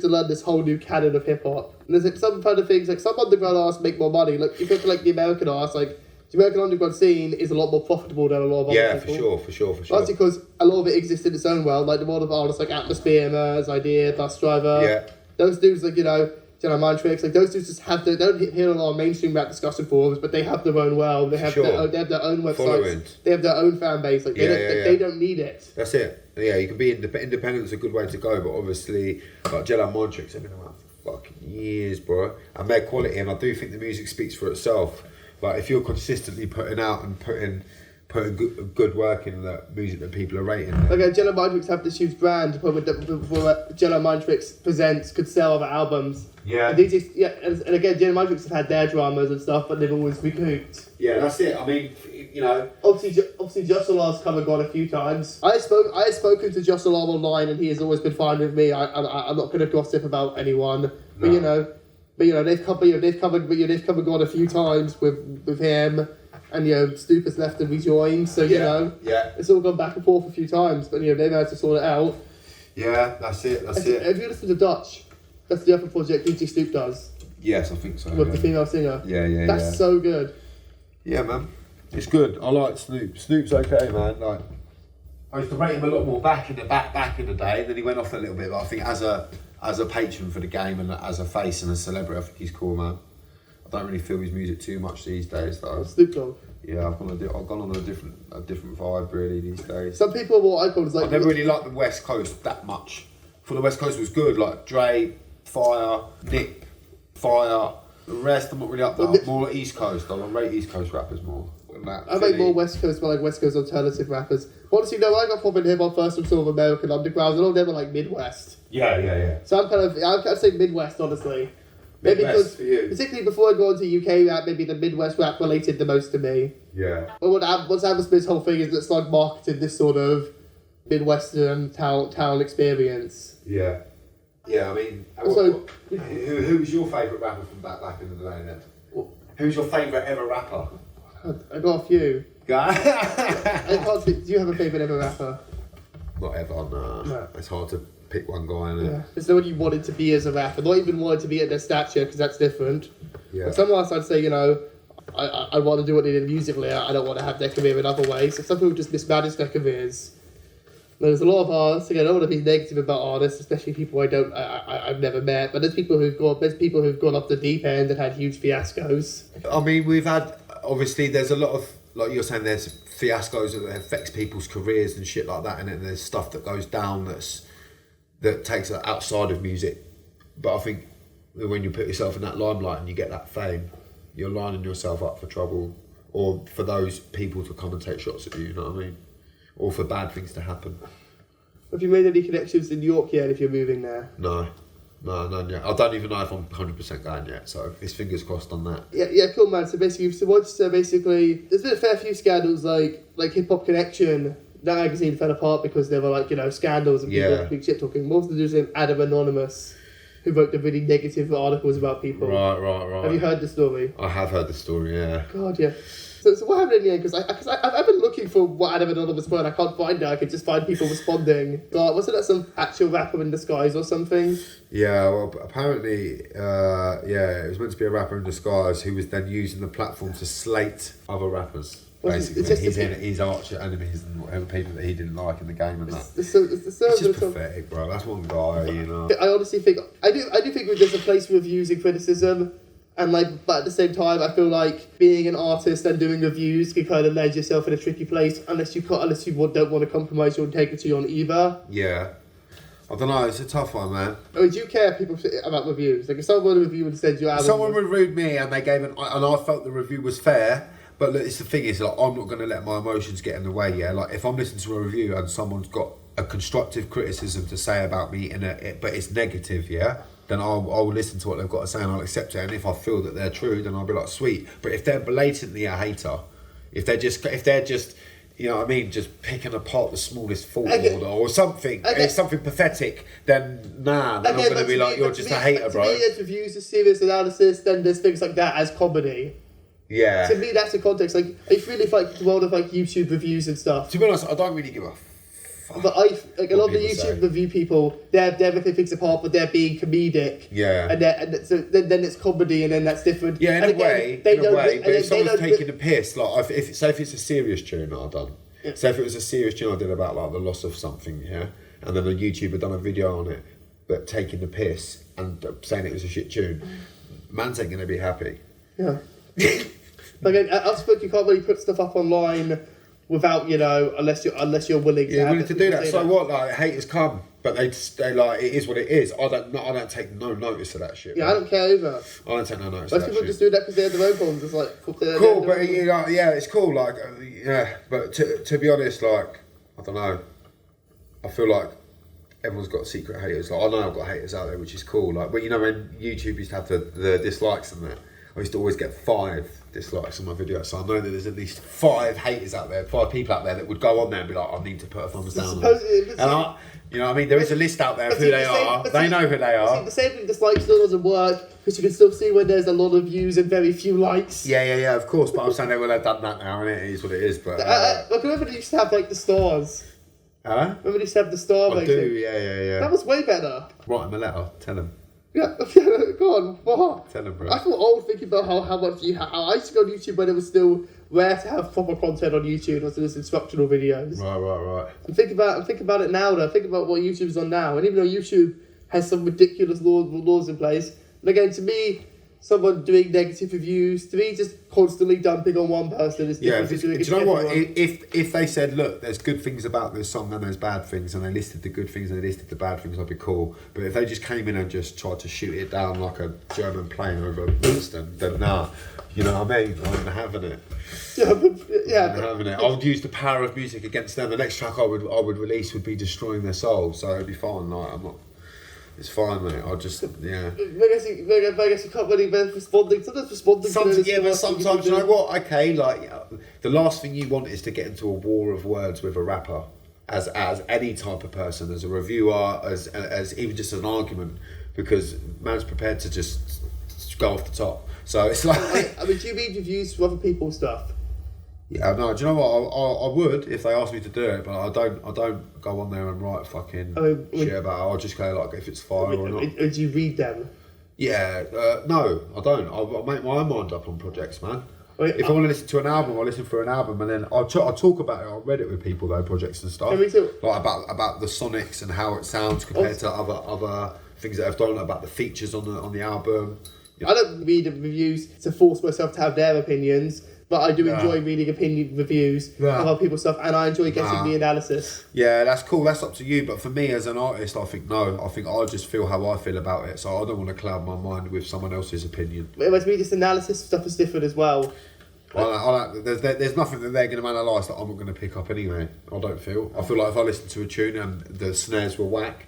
to learn this whole new canon of hip-hop. And there's like some kind of things, like some underground artists make more money. Like you think like the American artists, like the American underground scene is a lot more profitable than a lot of other people. For sure. That's because a lot of it exists in its own world. Like the world of artists like Atmosphere, Murs, Idea, Bus Driver. Yeah. Those dudes, like, Jedi Mind Tricks, like those dudes just have they don't hear a lot of mainstream rap discussion forums, but they have their own world. They have their own websites. Following. They have their own fan base. Like they don't need it. That's it. Yeah, you can be independent is a good way to go, but obviously like Jedi Mind Tricks have been around for fucking years, bro. And their quality, and I do think the music speaks for itself. Like if you're consistently putting out and putting good work in the music that people are rating. Okay, Jedi Mind Tricks have this huge brand before Jedi Mind Tricks presents could sell other albums. Yeah. And and again, Jedi Mind Tricks have had their dramas and stuff, but they've always recouped. Yeah, that's it. I mean, Obviously, Jocelar's come and gone a few times. I have spoken to Jocelar online, and he has always been fine with me. I'm not going to gossip about anyone, but they've come and gone a few times with him, and Stoop has left and rejoined. So it's all gone back and forth a few times, but they managed to sort it out. Yeah, that's it. Have you listened to Dutch? That's the other project DJ Stoop does. Yes, I think so. With the female singer. Yeah. That's so good. Yeah, man. It's good. I like Snoop. Snoop's okay, man. Like, I used to rate him a lot more back in the day, and then he went off a little bit. But I think as a patron for the game and as a face and a celebrity, I think he's cool, man. I don't really feel his music too much these days, though. Snoop Dogg. Yeah, I've gone on a different vibe really these days. Some people are what I call like. I never really liked the West Coast that much. For the West Coast was good, like Dre, Fire, Nick, Fire. The rest I'm not really up there. More East Coast. I rate East Coast rappers more. I make more West Coast, but like West Coast alternative rappers. Honestly, no, I got popping hip hop first from sort of American underground, and all of them are like Midwest. Yeah. So I'd say Midwest, honestly. Maybe Midwest because, for you. particularly before I go into UK rap, maybe the Midwest rap related the most to me. Yeah. But what's Adam Smith's whole thing is that it's like marketing this sort of Midwestern town experience. Yeah. Yeah, I mean, So- who was your favourite rapper from back in the day then? Who's your favourite ever rapper? I got a few. Guy? I can't think, do you have a favourite ever rapper? Not ever, no. No. It's hard to pick one guy, isn't it? Yeah. There's no one you wanted to be as a rapper, not even wanted to be at their stature, because that's different. Yeah. But some artists I'd say, I want to do what they did musically, I don't want to have their career in other ways. So some people just mismanage their careers. There's a lot of artists, again, I don't want to be negative about artists, especially people I've never met, but there's people who've gone off the deep end and had huge fiascos. I mean, we've had, obviously, there's a lot of, like you're saying, there's fiascos that affects people's careers and shit like that, and then there's stuff that goes down that takes it outside of music. But I think that when you put yourself in that limelight and you get that fame, you're lining yourself up for trouble, or for those people to come and take shots at you, you know what I mean? Or for bad things to happen. Have you made any connections in New York yet if you're moving there? No, none yet. I don't even know if I'm 100% going yet, so it's fingers crossed on that. Yeah, cool, man. So basically, there's been a fair few scandals, like Hip Hop Connection. That magazine fell apart because there were scandals and people big shit talking. What was the dude's name? Adam Anonymous, who wrote the really negative articles about people. Right. Have you heard the story? I have heard the story, yeah. God, yeah. So what happened in the end? Because I've been looking for what Adam Anonymous were and I can't find it. I could just find people responding. Wasn't that some actual rapper in disguise or something? Yeah, well, apparently, it was meant to be a rapper in disguise who was then using the platform to slate other rappers. Basically, he's arch enemies and whatever people that he didn't like in the game and that. It's just pathetic, bro. That's one guy, you know. I honestly think I do think there's a place for reviews and criticism, and but at the same time, I feel like being an artist and doing reviews can kind of land yourself in a tricky place unless you don't want to compromise your integrity on either. Yeah. I don't know, it's a tough one, man. I mean, do you care people about reviews? Like, if someone reviewed and said your album... Someone reviewed me and they gave and I felt the review was fair, but look, it's the thing is, like, I'm not going to let my emotions get in the way, yeah? Like, if I'm listening to a review and someone's got a constructive criticism to say about me, but it's negative, yeah? Then I'll listen to what they've got to say and I'll accept it, and if I feel that they're true, then I'll be like, sweet. But if they're blatantly a hater, if they're just you know what I mean, just picking apart the smallest fault or something, it's something pathetic, then then I'm going to be like, you're just a hater, bro. To me, there's reviews, there's serious analysis, then there's things like that as comedy. Yeah. To me, that's the context. Like, I really like the world of YouTube reviews and stuff. To be honest, I don't really give a fuck. But a lot of the YouTube review people, they're ripping things apart, but they're being comedic. Yeah. And so then it's comedy, and then that's different. Yeah, in a way. But if someone's taking a piss, like if it's a serious tune that I've done. Yeah. So if it was a serious tune I did about like the loss of something, yeah, and then a YouTuber done a video on it, but taking the piss and saying it was a shit tune, man's ain't gonna be happy. Yeah. Like I suppose you can't really put stuff up online without, unless you're willing to. Yeah, willing to do that. So what? Like, haters come, but they like, it is what it is. I don't take no notice of that shit. Yeah, man. I don't care either. I don't take no notice. Most people just do that because they have their own problems. It's like cool, but it's cool. Like, but to be honest, like, I don't know. I feel like everyone's got secret haters. Like, I know I've got haters out there, which is cool. Like, but when YouTube used to have the dislikes and that, I used to always get 5 dislikes on my videos, so I know that there's at least 5 haters out there, 5 people out there that would go on there and be like, I need to put a thumbs down on this. And you know what I mean? There is a list out there of who they are. They know who they are. The same thing, dislikes still doesn't work, because you can still see when there's a lot of views and very few likes. Yeah, of course, but I'm saying they will have done that now, and it is what it is, but... I remember they used to have, the stars. Huh? Remember they used to have the star I do, yeah. That was way better. Write them a letter, tell them. Yeah, go on, what? Tell them, bro. I feel old thinking about how much I used to go on YouTube when it was still rare to have proper content on YouTube, not just instructional videos. Right. And think about it now, though. Think about what YouTube's on now. And even though YouTube has some ridiculous laws in place, and again, to me, someone doing negative reviews. To me, just constantly dumping on one person is Yeah, different do to doing it you know to what? everyone. If they said, look, there's good things about this song and there's bad things, and they listed the good things and they listed the bad things, I'd be cool. But if they just came in and just tried to shoot it down like a German plane over Winston, then nah. You know what I mean? I'm not having it. Yeah, but, yeah. I'm not having it. I would use the power of music against them. The next track I would release would be Destroying Their Soul, so it'd be fine. Like, I'm not. It's fine, mate. I'll just, yeah. I guess you can't really be responding. Sometimes responding Sometimes, to yeah, but sometimes, you know what? Okay, like, the last thing you want is to get into a war of words with a rapper, as any type of person, as a reviewer, as even just an argument, because man's prepared to just go off the top. So it's like, I mean, do you read reviews for other people's stuff? yeah, no. Do you know what? I would if they asked me to do it, but I don't go on there and write fucking shit about it. I'll just go like if it's fire or not. Do you read them? Yeah, no, I don't. I make my own mind up on projects, man. If I want to listen to an album, I'll listen for an album, and then I'll talk about it. I'll read it with people, though, projects and stuff. Yeah, me too. Like about the sonics and how it sounds compared to other things that I've done, about the features on the album. Yeah. I don't read the reviews to force myself to have their opinions, but I do enjoy reading opinion reviews of other people's stuff, and I enjoy getting the analysis. Yeah, that's cool. That's up to you. But for me as an artist, I think no. I think I just feel how I feel about it. So I don't want to cloud my mind with someone else's opinion. But with me, just analysis stuff is different as well. There's nothing that they're going to analyse that I'm not going to pick up anyway. I don't feel. I feel like if I listen to a tune and the snares were whack,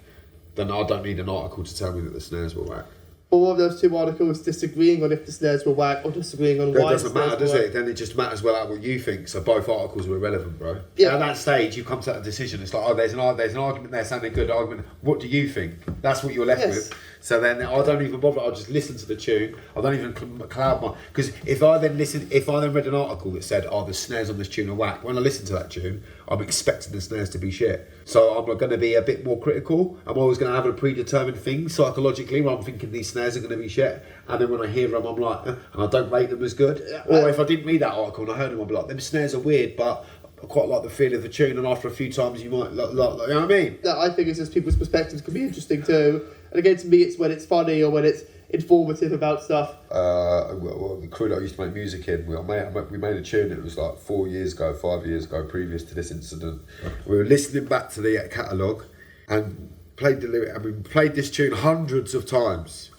then I don't need an article to tell me that the snares were whack. Or one of those two articles disagreeing on if the snares were whack or disagreeing on why. It doesn't matter, does it? Then it just matters about what you think. So both articles were irrelevant, bro. Yeah. At that stage, you come to that decision. It's like, oh, there's an argument there, sounding good argument. What do you think? That's what you're left with. So then I don't even bother. I'll just listen to the tune. I don't even cloud my... Because if I then read an article that said, oh, the snares on this tune are whack, when I listen to that tune, I'm expecting the snares to be shit. So I'm going to be a bit more critical. I'm always going to have a predetermined thing psychologically where I'm thinking these snares are going to be shit. And then when I hear them, I'm like, and I don't rate them as good. Or if I didn't read that article and I heard them, I'd be like, them snares are weird, but I quite like the feel of the tune. And after a few times, you might, you know what I mean? Yeah, I think it's just people's perspectives can be interesting too. And again, to me, it's when it's funny or when it's informative about stuff. Well, the crew that I used to make music in, we made a tune. It was like 5 years ago, previous to this incident. We were listening back to the catalogue and played the lyric. And we played this tune hundreds of times,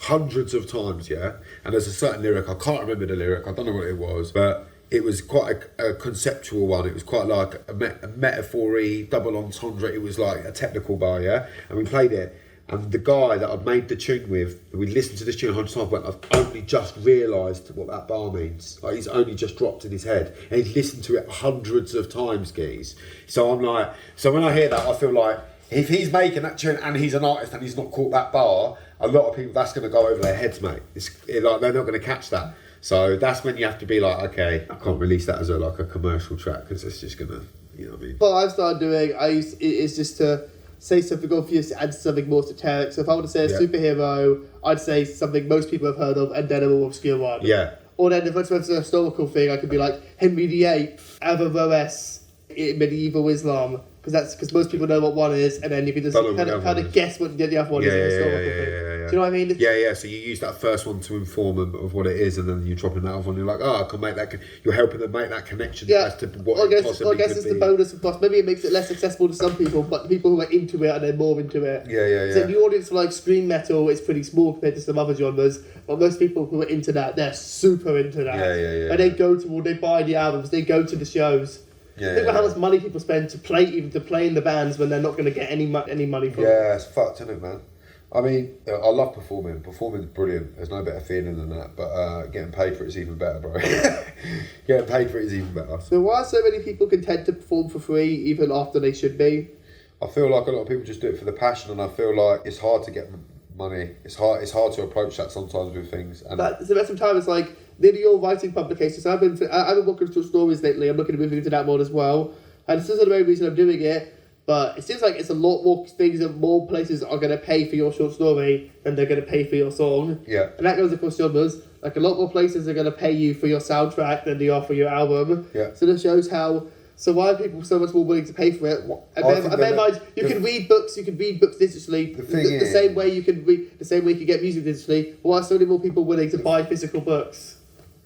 yeah. And there's a certain lyric, I can't remember the lyric. I don't know what it was, but it was quite a conceptual one. It was quite like a metaphor-y, double entendre. It was like a technical bar, yeah. And we played it. And the guy that I'd made the tune with, we listened to this tune 100 times, went, I've only just realised what that bar means. Like, he's only just dropped in his head. And he's listened to it hundreds of times, geez. So I'm like, so when I hear that, I feel like, if he's making that tune and he's an artist and he's not caught that bar, a lot of people, that's going to go over their heads, mate. They're not going to catch that. So that's when you have to be like, okay, I can't release that as a commercial track because it's just going to, you know what I mean? What I've started doing, is just to say something obvious and something more esoteric. So if I want to say a superhero, I'd say something most people have heard of and then a more obscure one. Yeah. Or then if it's a historical thing, I could be like Henry VIII, Averroes, medieval Islam. Because most people know what one is, and then you can just kind of guess what the other one is. Do you know what I mean? Yeah. So you use that first one to inform them of what it is, and then you drop in that other one. You're like, oh, I can make that. You're helping them make that connection as to what it possibly could be. I guess it's the bonus of course. Maybe it makes it less accessible to some people, but the people who are into it are then more into it. Yeah. So the audience for like scream metal is pretty small compared to some other genres, but most people who are into that, they're super into that. Yeah. And they buy the albums, they go to the shows. Think about how much money people spend to play in the bands when they're not going to get any money from it. Yeah, it's fucked, isn't it, man? I mean, I love performing. Performing's brilliant. There's no better feeling than that. But getting paid for it is even better, bro. Getting paid for it is even better. So why are so many people content to perform for free even after they should be? I feel like a lot of people just do it for the passion, and I feel like it's hard to get money. It's hard to approach that sometimes with things. And but the rest of the time, it's like nearly all writing publications. I've been working through stories lately. I'm looking to move into that more as well. And this isn't the main reason I'm doing it. But it seems like it's a lot more things and more places are going to pay for your short story than they're going to pay for your song. Yeah. And that goes across genres. Like a lot more places are going to pay you for your soundtrack than they are for your album. Yeah. So this shows how So why are people so much more willing to pay for it? And bear in mind, you can read books digitally. The same way you can get music digitally. Why are so many more people willing to buy physical books?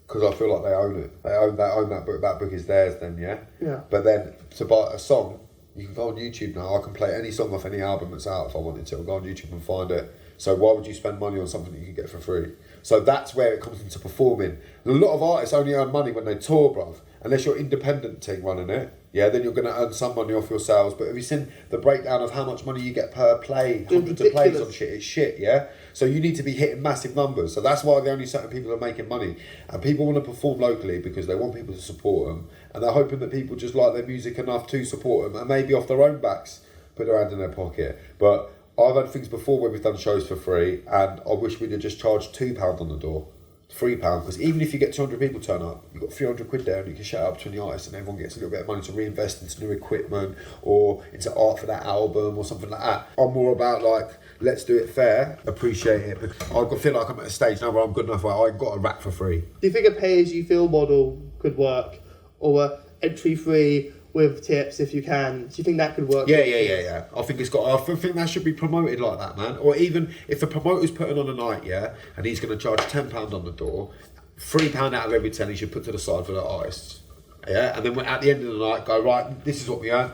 Because I feel like they own it. They own that book. That book is theirs then, yeah? Yeah. But then to buy a song, you can go on YouTube now. I can play any song off any album that's out if I wanted to. I'll go on YouTube and find it. So why would you spend money on something that you can get for free? So that's where it comes into performing. A lot of artists only earn money when they tour, bruv. Unless you're independent team running it, yeah, then you're going to earn some money off your sales. But have you seen the breakdown of how much money you get per play? Hundreds of plays on shit, it's shit, yeah? So you need to be hitting massive numbers. So that's why only certain people are making money. And people want to perform locally because they want people to support them. And they're hoping that people just like their music enough to support them and maybe off their own backs put their hand in their pocket. But I've had things before where we've done shows for free and I wish we'd have just charged £2 on the door. £3, because even if you get 200 people turn up, you've got 300 quid there and you can shout out between the artists and everyone gets a little bit of money to reinvest into new equipment or into art for that album or something like that. I'm more about like, let's do it fair, appreciate it. I feel like I'm at a stage now where I'm good enough where I've got a rap for free. Do you think a pay-as-you-feel model could work? Or a entry-free with tips if you can? Do you think that could work? Yeah. I think that should be promoted like that, man. Or even if the promoter's putting on a night, yeah, and he's going to charge £10 on the door, £3 out of every 10 he should put to the side for the artists. Yeah, and then at the end of the night, go, right, this is what we earn.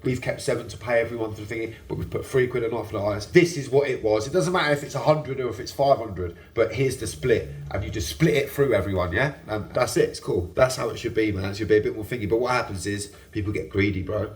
We've kept 7 to pay everyone for the thingy, but we've put £3 a night for the artists. This is what it was. It doesn't matter if it's 100 or if it's 500, but here's the split, and you just split it through everyone, yeah? And that's it, it's cool. That's how it should be, man. It should be a bit more thingy. But what happens is, people get greedy, bro.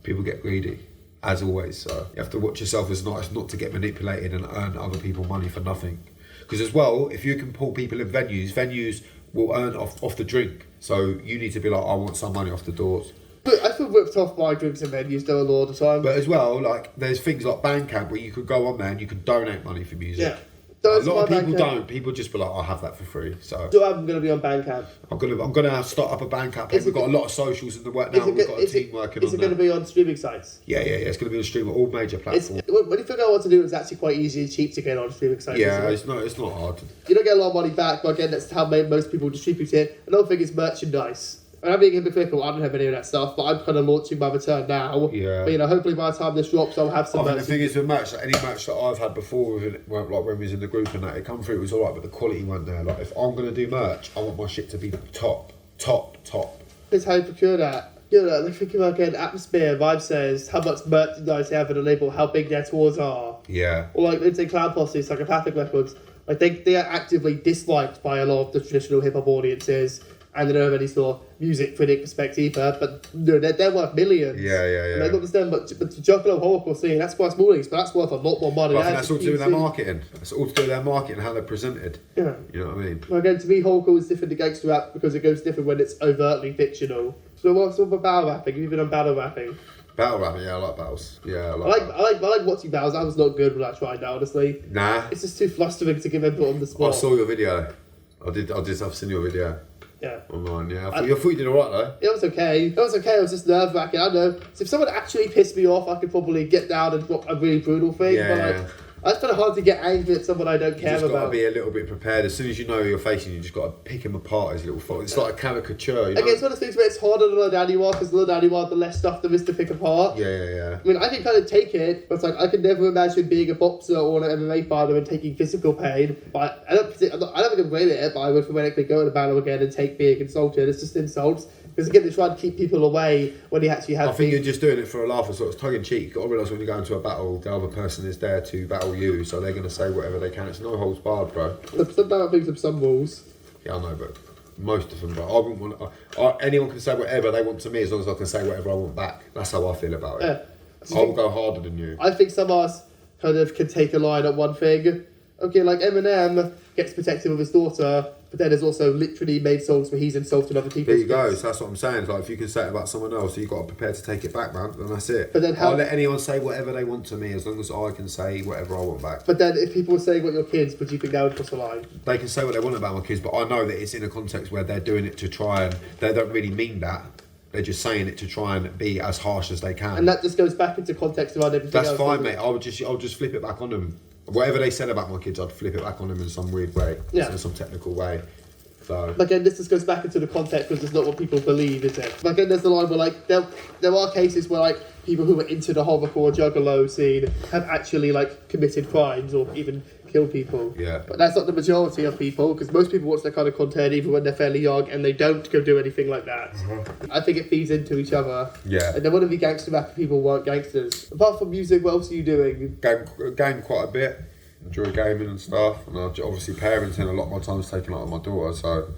People get greedy, as always. So you have to watch yourself as not to get manipulated and earn other people money for nothing. Because as well, if you can pull people in venues will earn off the drink. So you need to be like, I want some money off the doors. But I feel ripped off by drinks and venues though a lot of the time. But as well, like there's things like Bandcamp where you could go on there and you could donate money for music. Yeah. A lot of people don't. People just be like, I'll have that for free. So I'm going to be on Bandcamp. I'm gonna start up a Bandcamp. We've got a lot of socials in the work now. We've got a team working on that. Is it going to be on streaming sites? Yeah. It's going to be on stream on all major platforms. When you figure out what to do, it's actually quite easy and cheap to get on streaming sites. Yeah, it's not hard. You don't get a lot of money back, but again, that's how most people distribute it. Another thing is merchandise. And I'm being hypocritical, I don't have any of that stuff, but I'm kind of launching my return now. Yeah. But hopefully by the time this drops, I'll have some merch. The thing is with merch, any merch that I've had before, like when we was in the group and that, it come through, it was alright, but the quality weren't there. Like if I'm going to do merch, I want my shit to be top. It's how you procure that. They're thinking about getting atmosphere, Vibe says, how much merchandise they have in the label, how big their tours are. Yeah. Or like, let's say Cloud Posse, Psychopathic Records, like they are actively disliked by a lot of the traditional hip-hop audiences. And they don't have any sort of music critic perspective either, but they're worth millions. Yeah. And I don't understand, but to Juggalo Horrorcore scene, that's quite small, but that's worth a lot more money. But I think that's all to do with their marketing. That's all to do with their marketing and how they're presented. Yeah. You know what I mean? Well, again, to me, horrorcore is different to gangster rap because it goes different when it's overtly fictional. So what's up with battle rapping? Have you been on battle rapping? Battle rapping, yeah, I like battles. Yeah, I like watching battles. I was not good when I tried that, honestly. Nah. It's just too flustering to give input on the spot. I saw your video. I've seen your video. Yeah. Online, yeah. I thought you did alright though. It was okay. It was just nerve wracking. I know. So if someone actually pissed me off, I could probably get down and drop a really brutal thing. Yeah. But I find it hard to get angry at someone I don't care about. You just got to be a little bit prepared. As soon as you know who you're facing, you just got to pick him apart as little fault. It's like a caricature. You know? I guess it's one of those things where it's harder to learn anyone because the learn anyone, the less stuff there is to pick apart. Yeah. I mean, I can kind of take it, but it's like I could never imagine being a boxer or an MMA fighter and taking physical pain. But I don't think I'm great at it, but I would theoretically go in a battle again and take being insulted. It's just insults. Because again, they try to keep people away when he actually has. I think you're just doing it for a laugh, and sort of tongue in cheek. You've got to realise when you go into a battle, the other person is there to battle you, so they're going to say whatever they can. It's no holds barred, bro. Some battle things have some rules. Yeah, I know, but most of them, bro. I wouldn't want. Anyone can say whatever they want to me as long as I can say whatever I want back. That's how I feel about it. Yeah. I will go harder than you. I think some of us kind of can take a line at one thing. Okay, like Eminem gets protective of his daughter, but then has also literally made songs where he's insulted other people. There you go. So that's what I'm saying. It's like if you can say it about someone else, you've got to prepare to take it back, man. And that's it. But then I'll let anyone say whatever they want to me as long as I can say whatever I want back. But then if people are saying what your kids, would you think that would cross the line? They can say what they want about my kids, but I know that it's in a context where they're doing it to try and they don't really mean that. They're just saying it to try and be as harsh as they can. And that just goes back into context around everything That's else. fine, mate. I'll just flip it back on them. Whatever they said about my kids, I'd flip it back on them in some weird way. Yeah. In some technical way. So Again, this just goes back into the context because it's not what people believe, is it? But again, there's the line where like there are cases where like people who are into the horrorcore juggalo scene have actually like committed crimes or even killed people. Yeah. But that's not the majority of people, because most people watch that kind of content even when they're fairly young and they don't go do anything like that. I think it feeds into each other. Yeah. And there wouldn't be gangster rap if people weren't gangsters. Apart from music, what else are you doing? game quite a bit. Enjoy gaming and stuff, and obviously parenting. A lot of my time's taken out of my daughter. So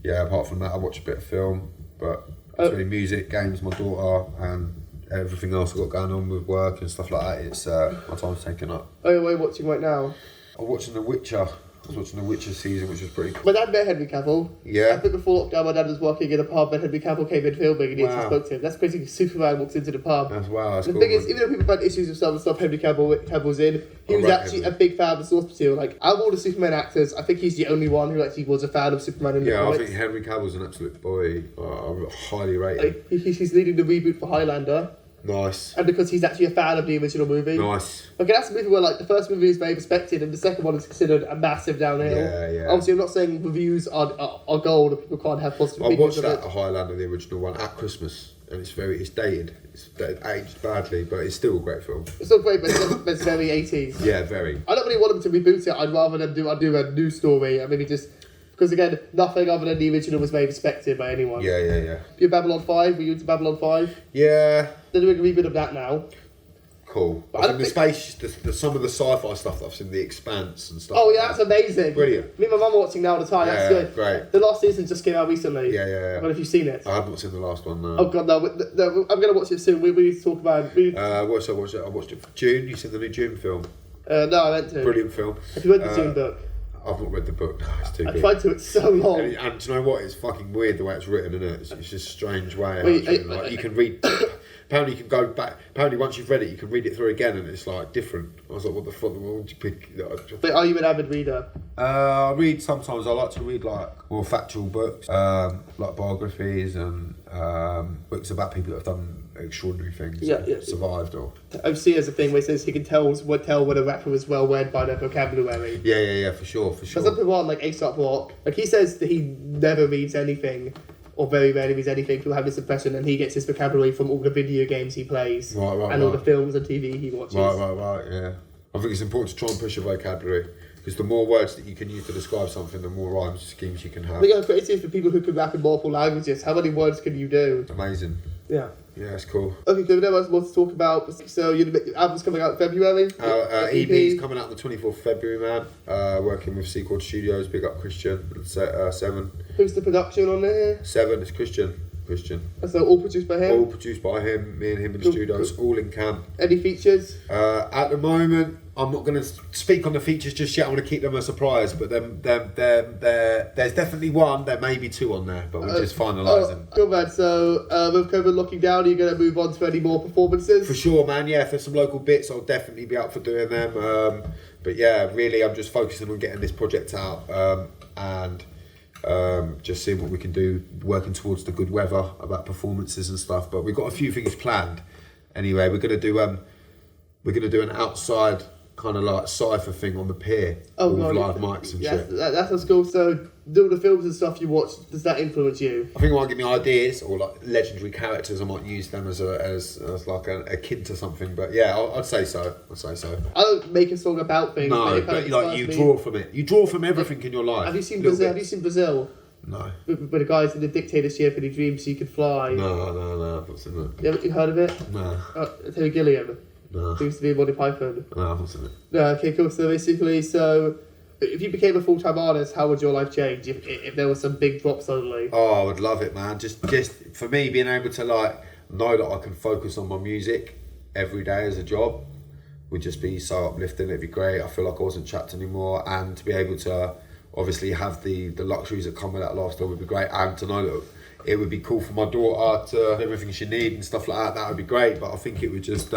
yeah, apart from that, I watch a bit of film. But between music, games, my daughter, and everything else I've got going on with work and stuff like that, it's my time's taken up. Oh, what are you watching right now? I'm watching The Witcher. I was watching The Witcher season, which was pretty cool. My dad met Henry Cavill. Yeah. I think before lockdown, my dad was working in a pub and Henry Cavill came in filming and he actually Wow. spoke to him. That's basically Superman walks into the pub. That's That's The cool. thing is, even though people had issues with some of the stuff Henry Cavill's in, he was right, actually Henry. a big fan of the source material. Like, out of all the Superman actors, I think he's the only one who actually was a fan of Superman in the Yeah, I comics. think Henry Cavill's an absolute boy. I highly rate him. Like, he's leading the reboot for Highlander, Nice. and because he's actually a fan of the original movie. Nice. Okay, that's a movie where like the first movie is very respected and the second one is considered a massive downhill. Yeah. Obviously, I'm not saying reviews are gold and people can't have positive I opinions watched of that it. Highlander, the original one, at Christmas, and it's dated. It's aged badly, but it's still a great film. It's not great, but it's very 80s. Yeah, very. I don't really want them to reboot it. I'd rather them do a new story. I mean, because again, nothing other than the original was very respected by anyone. Yeah. You're Babylon 5? Were you into Babylon 5? Yeah. They're doing a reboot of that now. Cool. But I think the space, some of the sci-fi stuff that I've seen, The Expanse and stuff. Oh like yeah, that. that's amazing. Brilliant. Me and my mum are watching now all the time. That's Yeah, good. great. The last season just came out recently. Yeah. I don't know if you've seen it. I have not seen the last one. No. Oh god, no, I'm going to watch it soon. We need to talk about it. I watched it for June. You seen the new June film? No, I meant to. Brilliant film. Have you read the June book? I've not read the book. No, it's too I big. tried to. It's so long. And do you know what? It's fucking weird the way it's written, isn't it? It's just a strange way. Wait, Actually. Like, you can read. Apparently, you can go back. Apparently, once you've read it, you can read it through again, and it's like different. I was like, what the fuck? What would you pick? But are you an avid reader? I read sometimes. I like to read like more factual books, like biographies and books about people that have done extraordinary things. Yeah. Survived or. OC has a thing where it says he can tell when a rapper was well read by their vocabulary. Yeah, for sure. But some people aren't, like A$AP Rock. Like, he says that he never reads anything, or very rarely reads anything. People have this impression, and he gets his vocabulary from all the video games he plays, and all the films and TV he watches. Right, yeah. I think it's important to try and push your vocabulary, because the more words that you can use to describe something, the more rhymes and schemes you can have. But yeah, creative for people who can rap in multiple languages. How many words can you do? Amazing. Yeah. Yeah, it's cool. Okay, so we don't have much to talk about. So your album's coming out in February? EP's coming out the 24th of February, man. Working with Sequel Studios, big up Christian. 7. Who's the production on there? 7, it's Christian. So all produced by him? All produced by him, me and him in the studios, all in camp. Any features? At the moment, I'm not going to speak on the features just yet. I want to keep them a surprise, but there's definitely one. There may be 2 on there, but we're just finalising. Cool, man. So with COVID locking down, are you going to move on to any more performances? For sure, man. Yeah, if there's some local bits, I'll definitely be up for doing them. But yeah, really, I'm just focusing on getting this project out and just seeing what we can do, working towards the good weather about performances and stuff. But we've got a few things planned. Anyway, we're gonna do an outside kind of like cypher thing on the pier with live mics and shit. That sounds cool. So doing the films and stuff you watch, does that influence you? I think it might give me ideas or like legendary characters. I might use them as like akin to something. But yeah, I'd say so. I don't make a song about things. No, but it like you draw from it. You draw from everything in your life. Have you seen Brazil? Have you seen Brazil? No. With the guys in the dictatorship and he dreams he could fly. No, I've not seen that. You heard of it? No. Terry Gilliam. No. Who used to be in Monty Python. No, I've not seen it. No, okay, cool. So basically, if you became a full-time artist, how would your life change if there was some big drop suddenly? Oh, I would love it, man. Just for me, being able to like know that I can focus on my music every day as a job would just be so uplifting. It'd be great. I feel like I wasn't trapped anymore, and to be able to obviously have the luxuries that come with that lifestyle would be great, and to know that it would be cool for my daughter to have everything she needs and stuff like that. That would be great. But I think it would just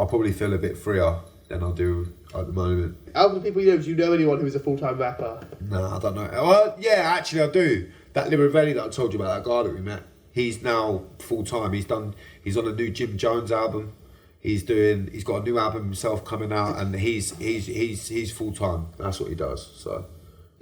I'll probably feel a bit freer than I do at the moment. Out of the people you know, do you know anyone who's a full-time rapper? No, I don't know. Well, yeah, actually I do. That Libravelli that I told you about, that guy that we met, he's now full-time. He's on a new Jim Jones album. He's got a new album himself coming out, and he's full-time. That's what he does, so.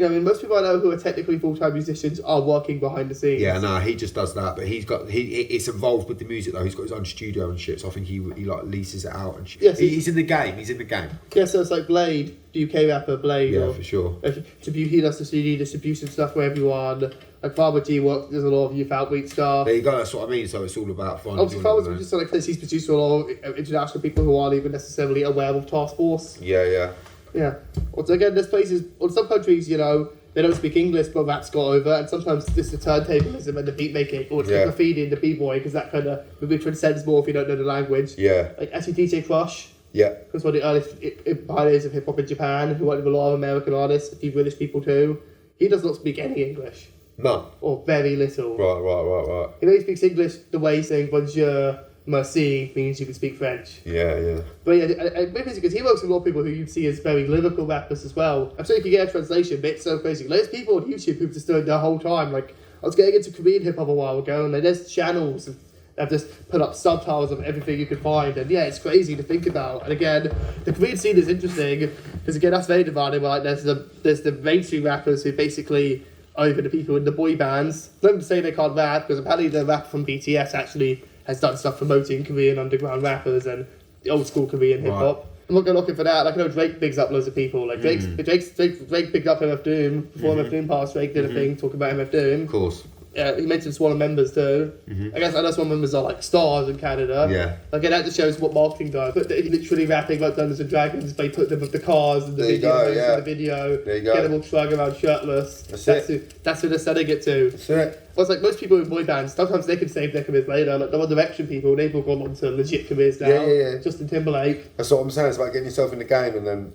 Yeah, I mean, most people I know who are technically full-time musicians are working behind the scenes. Yeah, no, he just does that, but it's involved with the music though. He's got his own studio and shit, so I think he like leases it out and shit. Yes, He's in the game. Yeah, so it's like Blade, the UK rapper Blade. Yeah, for sure. He does the CD distribution stuff for everyone. Like Farmer G does a lot of youth outreach stuff. There you go. That's what I mean. So it's all about finding. Obviously, Farmer G just like this. He's produced for a lot of international people who aren't even necessarily aware of Task Force. Yeah. Yeah. Also, again, there's places, or some countries, you know, they don't speak English, but that's got over, and sometimes it's the turntablism and the beat making, or it's the graffiti and the b-boy, because that kind of maybe transcends more if you don't know the language. Yeah. Like actually DJ Crush. Yeah. Because one of the earliest pioneers of hip hop in Japan, who worked with a lot of American artists, a few British people too. He does not speak any English. None. Or very little. Right. He only speaks English the way saying bonjour, merci means you can speak French. Yeah. But yeah, and because he works with a lot of people who you see as very lyrical rappers as well. I'm sure you can get a translation, but it's so crazy. There's people on YouTube who've just done it the whole time. Like, I was getting into Korean hip hop a while ago, and there's channels that have just put up subtitles of everything you can find, and yeah, it's crazy to think about. And again, the Korean scene is interesting because again, that's very divided. Like, there's the mainstream rappers who basically over the people in the boy bands. Not to say they can't rap, because apparently the rapper from BTS actually has done stuff promoting Korean underground rappers and the old school Korean hip hop. I'm not going looking for that. Like, I know Drake bigs up loads of people. Like Drake picked up MF Doom before MF Doom passed. Drake did a thing talking about MF Doom. Of course. Yeah, he mentioned Swan members too. I guess I know Swan members are like stars in Canada. Yeah. Like, that just shows what marketing does. But they're literally rapping like Dungeons and Dragons. They put them with the cars and the in the video. There you go. Get them all slugging around shirtless. That's who they're selling it to. That's it. Well, it's like most people in boy bands, sometimes they can save their careers later. Like the One Direction people, they've all gone on to legit careers now. Yeah. Justin Timberlake. That's what I'm saying. It's about getting yourself in the game and then.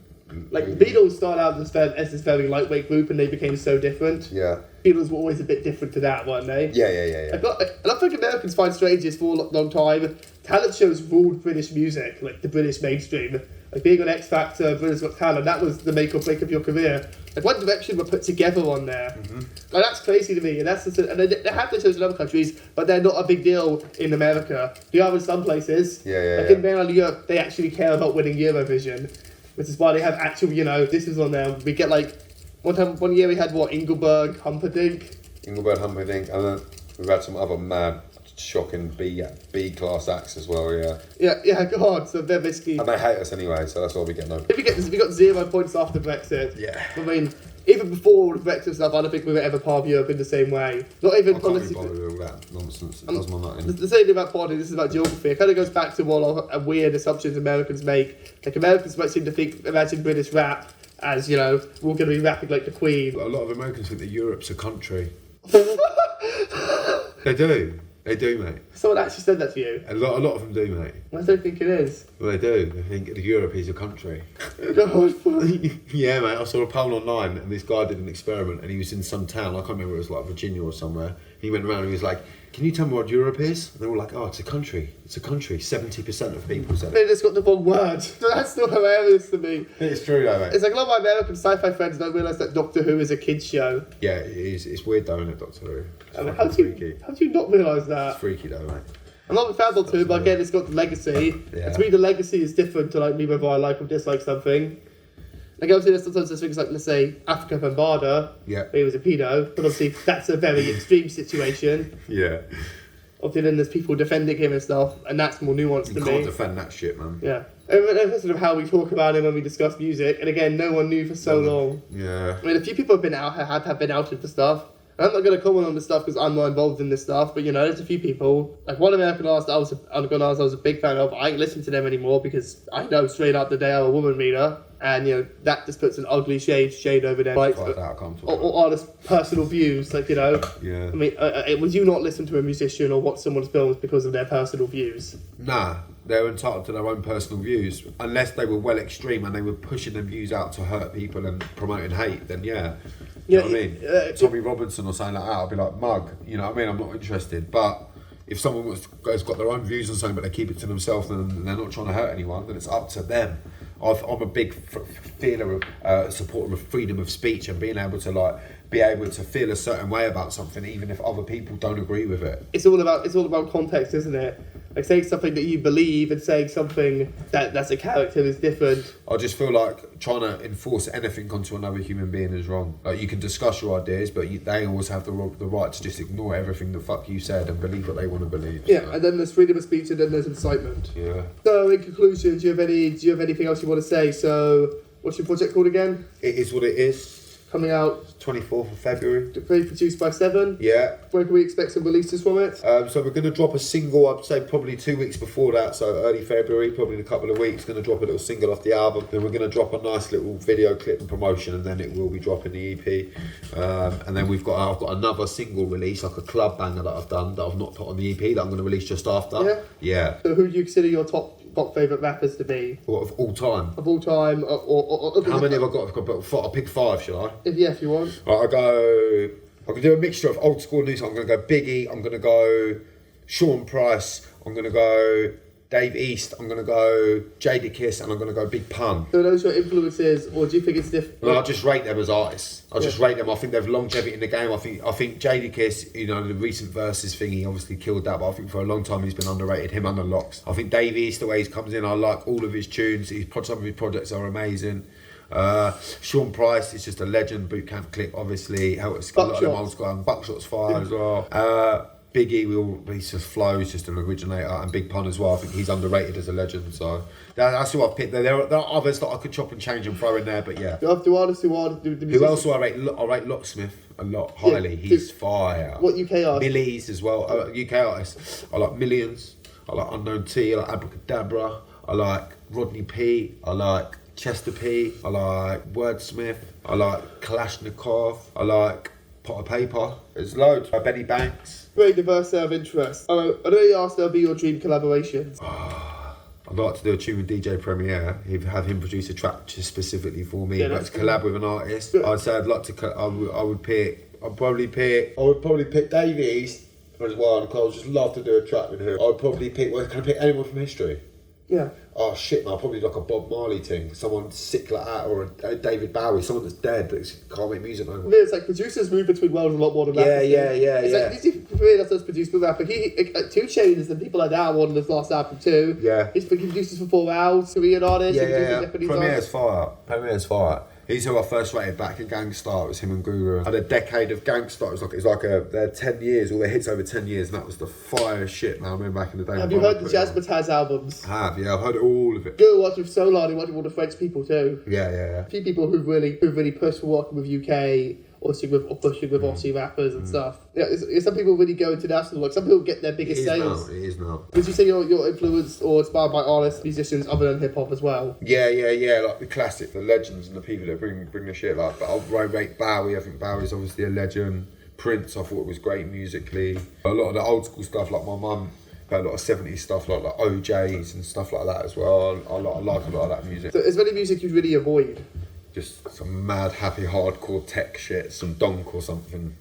Like the Beatles started out as this very lightweight group, and they became so different. Yeah. Beatles were always a bit different to that, weren't they? Yeah. And I think Americans find strange for a long time. Talent shows ruled British music, like the British mainstream. Like being on X Factor, Britain's Got Talent, that was the make or break of your career. Like One Direction were put together on there. Like that's crazy to me, and and they have the shows in other countries, but they're not a big deal in America. They are in some places. Like in mainland Europe, they actually care about winning Eurovision, which is why they have actual, this is on there. We get like one year we had Engelberg Humperdinck, and then we've had some other mad, shocking B class acts as well. Yeah, God. So they're basically. And they hate us anyway, so that's why we get no. We got 0 points after Brexit. Yeah. I mean, even before all the Brexit stuff, I don't think we were ever part of Europe in the same way. Not even politically. I can't be bothered with all that nonsense. It does my nut in. The same thing about politics, this is about geography. It kind of goes back to what weird assumptions Americans make. Like, Americans might seem to imagine British rap as, we're going to be rapping like the Queen. A lot of Americans think that Europe's a country. They do, mate. Someone actually said that to you? A lot of them do, mate. I don't think it is. Well, they do. They think that Europe is a country. God. Yeah, mate. I saw a poll online, and this guy did an experiment, and he was in some town. I can't remember. It was like Virginia or somewhere. He went around and he was like, "Can you tell me what Europe is?" And they were like, "Oh, it's a country. It's a country." 70% of people said it. They just got the wrong word. That's still hilarious to me. It's true, though, mate. It's like a lot of my American sci-fi friends don't realise that Doctor Who is a kids' show. Yeah, it is. It's weird, though, isn't it, Doctor Who? I mean, how do you not realise that? It's freaky, though, mate. I'm not a fan of Doctor Who, but again, it's got the legacy. Yeah. And to me, the legacy is different to me whether I like or dislike something. Like, obviously, there's sometimes things like, let's say, Africa Bambaataa, where he was a pedo, but obviously that's a very extreme situation. Yeah. Obviously, then there's people defending him and stuff, and that's more nuanced to me. You can't defend that shit, man. Yeah. And that's sort of how we talk about him when we discuss music, and again, no one knew for so long. Yeah. I mean, a few people have been outed for stuff. I'm not going to comment on this stuff because I'm not involved in this stuff, but there's a few people. Like one American artist I was a big fan of. I ain't listening to them anymore because I know straight up that they are a woman beater, and that just puts an ugly shade over them. Like, or artists' personal views, Yeah. I mean, would you not listen to a musician or watch someone's films because of their personal views? Nah. They're entitled to their own personal views, unless they were well extreme and they were pushing their views out to hurt people and promoting hate. Then yeah, you know what I mean. Tommy Robinson or something like that, I'll be like, mug. You know what I mean? I'm not interested. But if someone has got their own views on something but they keep it to themselves and they're not trying to hurt anyone, then it's up to them. I'm a big feeler of supporter of freedom of speech and being able to be able to feel a certain way about something, even if other people don't agree with it. It's all about context, isn't it? Like saying something that you believe and saying something that's a character is different. I just feel like trying to enforce anything onto another human being is wrong. Like you can discuss your ideas, but they always have the right to just ignore everything the fuck you said and believe what they want to believe. Yeah, so. and then there's freedom of speech, and then there's incitement. Yeah. So in conclusion, do you have anything else you want to say? So what's your project called again? It is what it is. Coming out 24th of February. produced by Seven. Yeah. When can we expect some releases from it? So we're going to drop a single, I'd say probably 2 weeks before that, so early February, probably in a couple of weeks, going to drop a little single off the album. Then we're going to drop a nice little video clip and promotion, and then it will be dropping the EP. And then I've got another single release, like a club banger that I've done, that I've not put on the EP, that I'm going to release just after. Yeah? Yeah. So who do you consider your top favourite rappers to be? What, of all time? Of all time, or How many have I got? I'll pick 5, shall I? If you want. Right, I can do a mixture of old school and new. So I'm going to go Biggie, I'm going to go Sean Price, I'm going to go Dave East, I'm going to go Jadakiss, and I'm going to go Big Pun. So those are your influences, or do you think it's different? No, I just rate them as artists. I just rate them. I think they've longevity in the game. I think Jadakiss, the recent verses thing, he obviously killed that, but I think for a long time he's been underrated. Him and the Locks. I think Dave East, the way he comes in, I like all of his tunes. Some of his projects are amazing. Sean Price is just a legend. Boot Camp Click, obviously. Buckshot's fire as well. Biggie, he's just flow, he's just an originator, and Big Pun as well. I think he's underrated as a legend, so that's who I've picked. There are others that I could chop and change and throw in there, but yeah. Who else do I rate? I rate Locksmith a lot highly. He's fire. What UK artists? Millies as well. UK artists. I like Millions. I like Unknown T. I like Abracadabra. I like Rodney P. I like Chester P. I like Wordsmith. I like Kalashnikov. I like Pot of Paper. There's loads. Benny Banks. Very diverse set of interests. I know you asked there'll be your dream collaborations. I'd like to do a tune with DJ Premier. Have him produce a track just specifically for me, but to cool. collab with an artist. I'd say I'd like to. I would probably pick Dave East as well, and I would just love to do a track with him. I'd probably pick. Can I pick anyone from history? Yeah. Oh shit, man! Probably like a Bob Marley thing, someone sick like that, or a David Bowie, someone that's dead that can't make music no more. It's like producers move between worlds a lot more than rappers. Yeah. It's like for me, that's us produce the rapper. 2 Chainz and people like that on his last album too. Yeah. He produces for 4 Hours, Korean artists. Japanese Premier's fire. He's who I first rated back in Gangstar. It was him and Guru. Had a decade of Gangstar. It was like their 10 years, all their hits over 10 years, and that was the fire shit, man. I remember back in the day. Have you heard the Jazzmatazz albums? I have, yeah. I've heard all of it. Go watch with Solar, he watched with all the French people too. Yeah. A few people who've really pushed for working with UK or pushing with Aussie rappers and stuff. Yeah, some people really go international. Like some people get their biggest sales. It is now. Would you say you're influenced or inspired by artists, musicians other than hip hop as well? Yeah. Like the classic, the legends and the people that bring the shit. Like, but I'll rate Bowie. I think Bowie's obviously a legend. Prince, I thought was great musically. A lot of the old school stuff, like my mum. A lot of 70s stuff like OJs and stuff like that as well. I like a lot of that music. So is there any music you'd really avoid? Just some mad, happy, hardcore tech shit, some donk or something.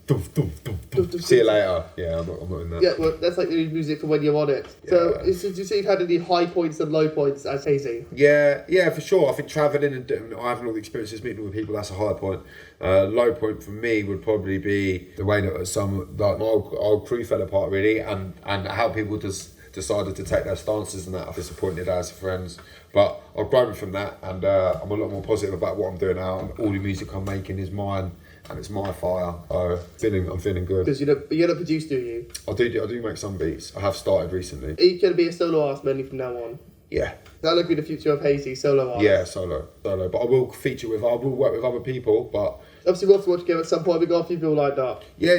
See you later. Yeah, I'm not in that. Yeah, well, that's like the music for when you're on it. Yeah. So, do you see you've had any high points and low points as Hayzee? Yeah, for sure. I think travelling and having all the experiences, meeting with people, that's a high point. Low point for me would probably be the way that some, like my old crew fell apart, really, and how people just decided to take their stances and that. I'm disappointed as friends. But I've grown from that, and I'm a lot more positive about what I'm doing now. And all the music I'm making is mine, and it's my fire. So I'm feeling good. Because you don't produce, do you? I do make some beats. I have started recently. Are you going to be a solo artist mainly from now on? Yeah. That'll be the future of Hayzee, solo artist. Yeah, solo. But I will work with other people. But obviously, we'll have to work together at some point. We got a few people lined up. Yeah.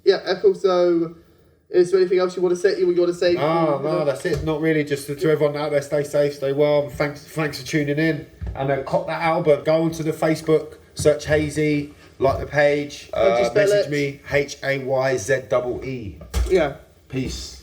Yeah, Echo. So, is there anything else you want to say? No, that's it. Not really. Just to everyone out there, stay safe, stay well. And thanks for tuning in. And cop that album. Go onto the Facebook, search Hayzee, like the page. Message me, HAYZEE. Yeah. Peace.